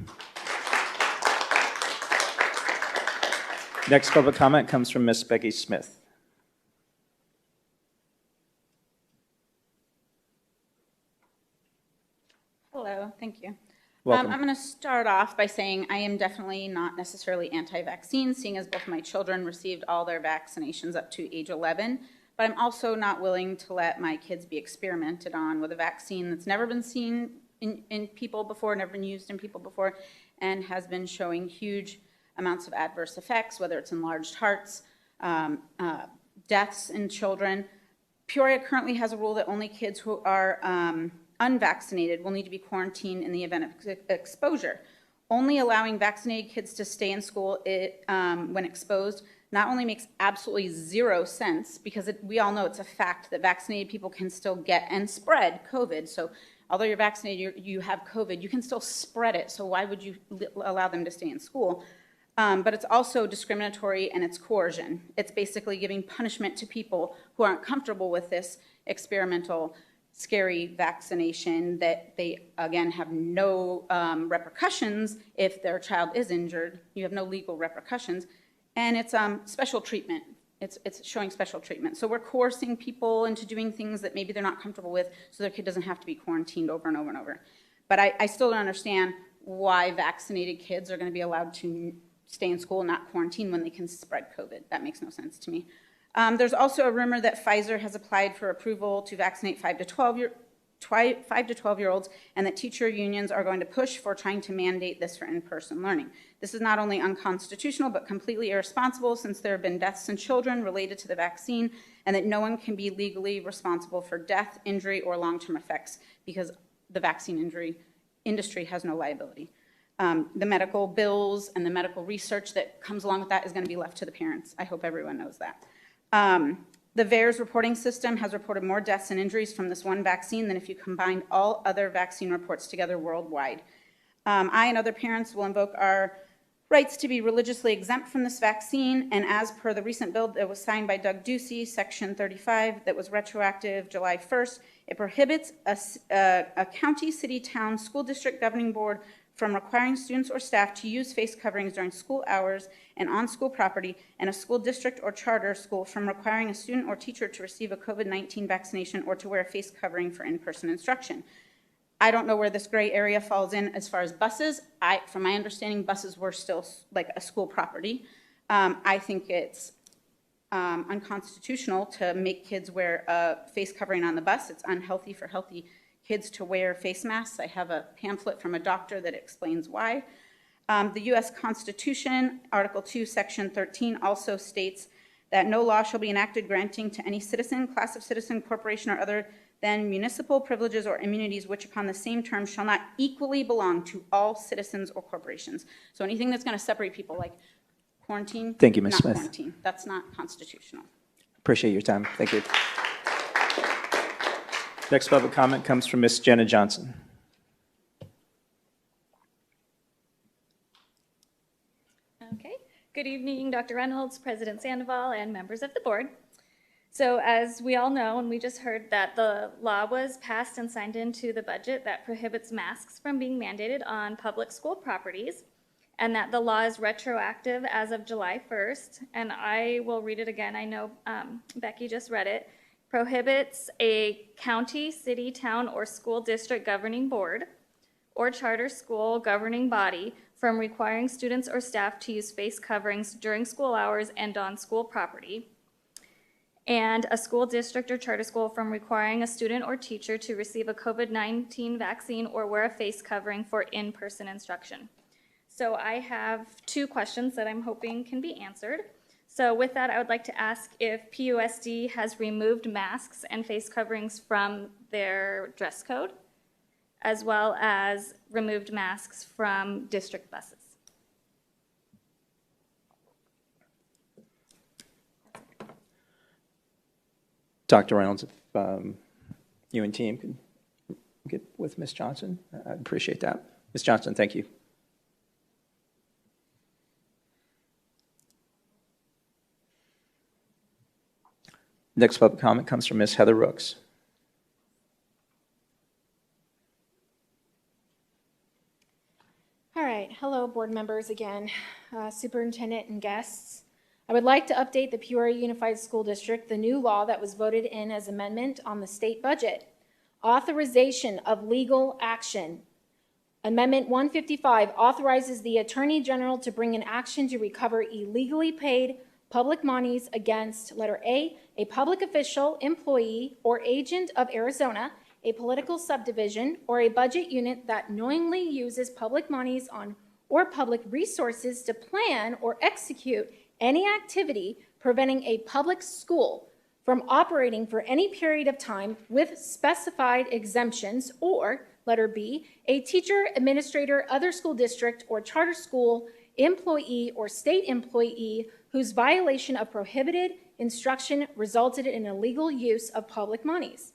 Next public comment comes from Ms. Becky Smith. Hello, thank you. Welcome. I'm going to start off by saying I am definitely not necessarily anti-vaccine, seeing as both my children received all their vaccinations up to age 11, but I'm also not willing to let my kids be experimented on with a vaccine that's never been seen in people before, never been used in people before, and has been showing huge amounts of adverse effects, whether it's enlarged hearts, deaths in children. Peoria currently has a rule that only kids who are unvaccinated will need to be quarantined in the event of exposure. Only allowing vaccinated kids to stay in school when exposed not only makes absolutely zero sense, because we all know it's a fact that vaccinated people can still get and spread COVID. So although you're vaccinated, you have COVID, you can still spread it. So why would you allow them to stay in school? But it's also discriminatory and it's coercion. It's basically giving punishment to people who aren't comfortable with this experimental scary vaccination that they, again, have no repercussions if their child is injured. You have no legal repercussions. And it's special treatment. It's showing special treatment. So we're coercing people into doing things that maybe they're not comfortable with so their kid doesn't have to be quarantined over and over and over. But I still don't understand why vaccinated kids are going to be allowed to stay in school and not quarantine when they can spread COVID. That makes no sense to me. There's also a rumor that Pfizer has applied for approval to vaccinate 5 to 12-year-olds, and that teacher unions are going to push for trying to mandate this for in-person learning. This is not only unconstitutional, but completely irresponsible, since there have been deaths in children related to the vaccine, and that no one can be legally responsible for death, injury, or long-term effects, because the vaccine industry has no liability. The medical bills and the medical research that comes along with that is going to be left to the parents. I hope everyone knows that. The VAERS reporting system has reported more deaths and injuries from this one vaccine than if you combined all other vaccine reports together worldwide. I and other parents will invoke our rights to be religiously exempt from this vaccine, and as per the recent bill that was signed by Doug Ducey, Section 35, that was retroactive July 1st, it prohibits a county, city, town, school district governing board from requiring students or staff to use face coverings during school hours and on school property, and a school district or charter school from requiring a student or teacher to receive a COVID-19 vaccination or to wear a face covering for in-person instruction. I don't know where this gray area falls in as far as buses. From my understanding, buses were still like a school property. I think it's unconstitutional to make kids wear a face covering on the bus. It's unhealthy for healthy kids to wear face masks. I have a pamphlet from a doctor that explains why. The U.S. Constitution, Article 2, Section 13, also states that no law shall be enacted granting to any citizen, class of citizen, corporation, or other than municipal privileges or immunities which upon the same terms shall not equally belong to all citizens or corporations. So anything that's going to separate people, like quarantine, Thank you, Ms. not Smith. quarantine. That's not constitutional. Appreciate your time. Thank you. Next public comment comes from Ms. Jenna Johnson. Okay. Good evening, Dr. Reynolds, President Sandoval, and members of the board. So as we all know, and we just heard that the law was passed and signed into the budget that prohibits masks from being mandated on public school properties, and that the law is retroactive as of July 1st. And I will read it again. I know Becky just read it. Prohibits a county, city, town, or school district governing board or charter school governing body from requiring students or staff to use face coverings during school hours and on school property, and a school district or charter school from requiring a student or teacher to receive a COVID-19 vaccine or wear a face covering for in-person instruction. So I have two questions that I'm hoping can be answered. So with that, I would like to ask if PUSD has removed masks and face coverings from their dress code, as well as removed masks from district buses. Dr. Reynolds, if you and team can get with Ms. Johnson, I'd appreciate that. Ms. Johnson, thank you. Next public comment comes from Ms. Heather Rooks. All right, hello board members again, superintendent and guests. I would like to update the Peoria Unified School District, the new law that was voted in as amendment on the state budget. Authorization of legal action. Amendment 155 authorizes the Attorney General to bring an action to recover illegally paid public monies against, letter A, a public official, employee, or agent of Arizona, a political subdivision, or a budget unit that knowingly uses public monies on or public resources to plan or execute any activity preventing a public school from operating for any period of time with specified exemptions, or, letter B, a teacher, administrator, other school district, or charter school employee or state employee whose violation of prohibited instruction resulted in illegal use of public monies.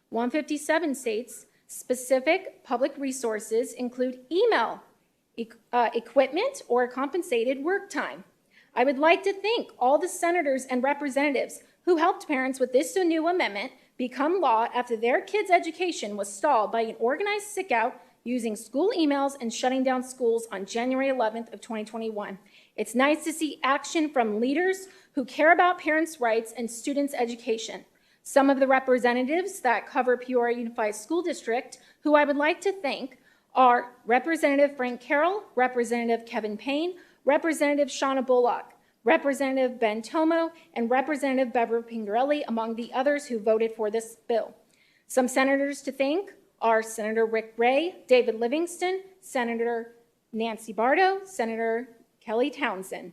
157 states specific public resources include email, equipment, or compensated work time. I would like to thank all the senators and representatives who helped parents with this new amendment become law after their kids' education was stalled by an organized sick-out using school emails and shutting down schools on January 11th of 2021. It's nice to see action from leaders who care about parents' rights and students' education. Some of the representatives that cover Peoria Unified School District, who I would like to thank, are Representative Frank Carroll, Representative Kevin Payne, Representative Shauna Bullock, Representative Ben Tomo, and Representative Beverly Pingarelli, among the others who voted for this bill. Some senators to thank are Senator Rick Ray, David Livingston, Senator Nancy Bardo, Senator Kelly Townsend.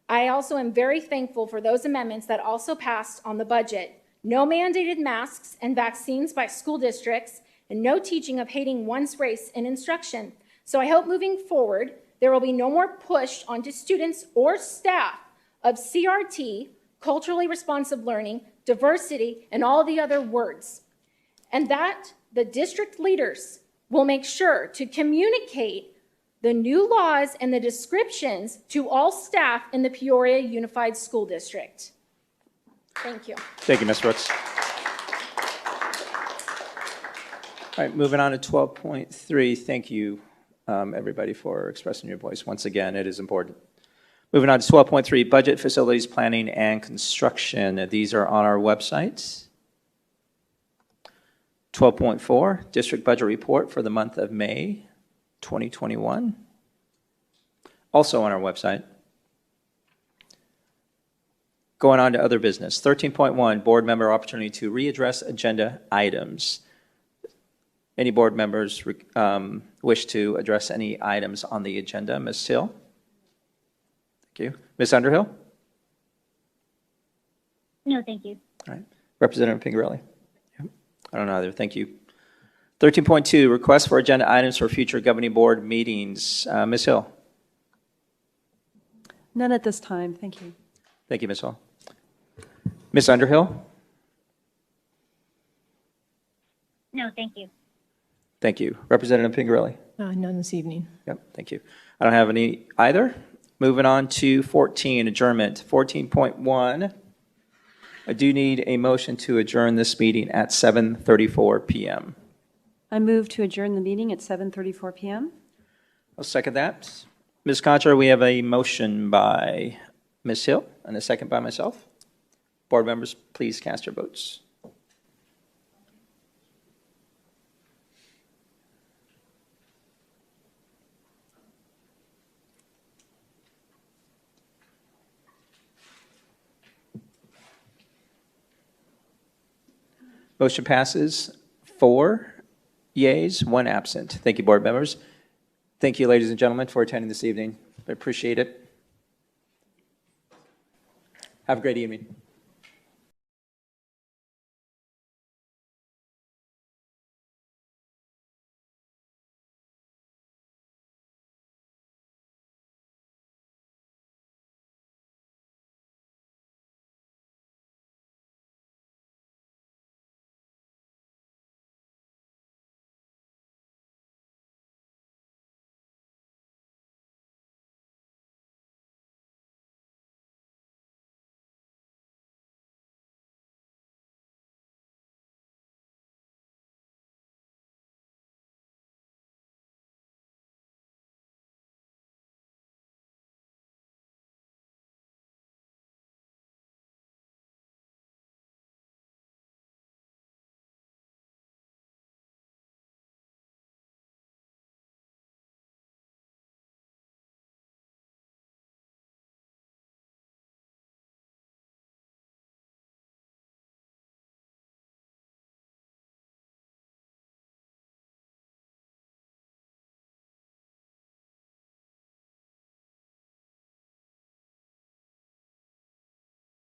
I also am very thankful for those amendments that also passed on the budget. No mandated masks and vaccines by school districts, and no teaching of hating one's race in instruction. So I hope moving forward, there will be no more push onto students or staff of CRT, culturally responsive learning, diversity, and all the other words. And that the district leaders will make sure to communicate the new laws and the descriptions to all staff in the Peoria Unified School District. Thank you. Thank you, Ms. Brooks. All right, moving on to 12.3. Thank you, everybody, for expressing your voice. Once again, it is important. Moving on to 12.3, budget, facilities, planning, and construction. These are on our website. 12.4, district budget report for the month of May 2021. Also on our website. Going on to other business. 13.1, board member opportunity to readdress agenda items. Any board members wish to address any items on the agenda? Ms. Hill? Thank you. Ms. Underhill? No, thank you. All right. Representative Pingarelli? Yep. I don't know either. Thank you. 13.2, request for agenda items for future governing board meetings. Ms. Hill? None at this time. Thank you. Thank you, Ms. Hill. Ms. Underhill? No, thank you. Thank you. Representative Pingarelli? None this evening. Yep, thank you. I don't have any either. Moving on to 14, adjournment. 14.1, I do need a motion to adjourn this meeting at 7:34 PM. I move to adjourn the meeting at 7:34 PM. I'll second that. Ms. Concha, we have a motion by Ms. Hill and a second by myself. Board members, please cast your votes. Motion passes 4 yeas, 1 absent. Thank you, board members. Thank you, ladies and gentlemen, for attending this evening. I appreciate it. Have a great evening.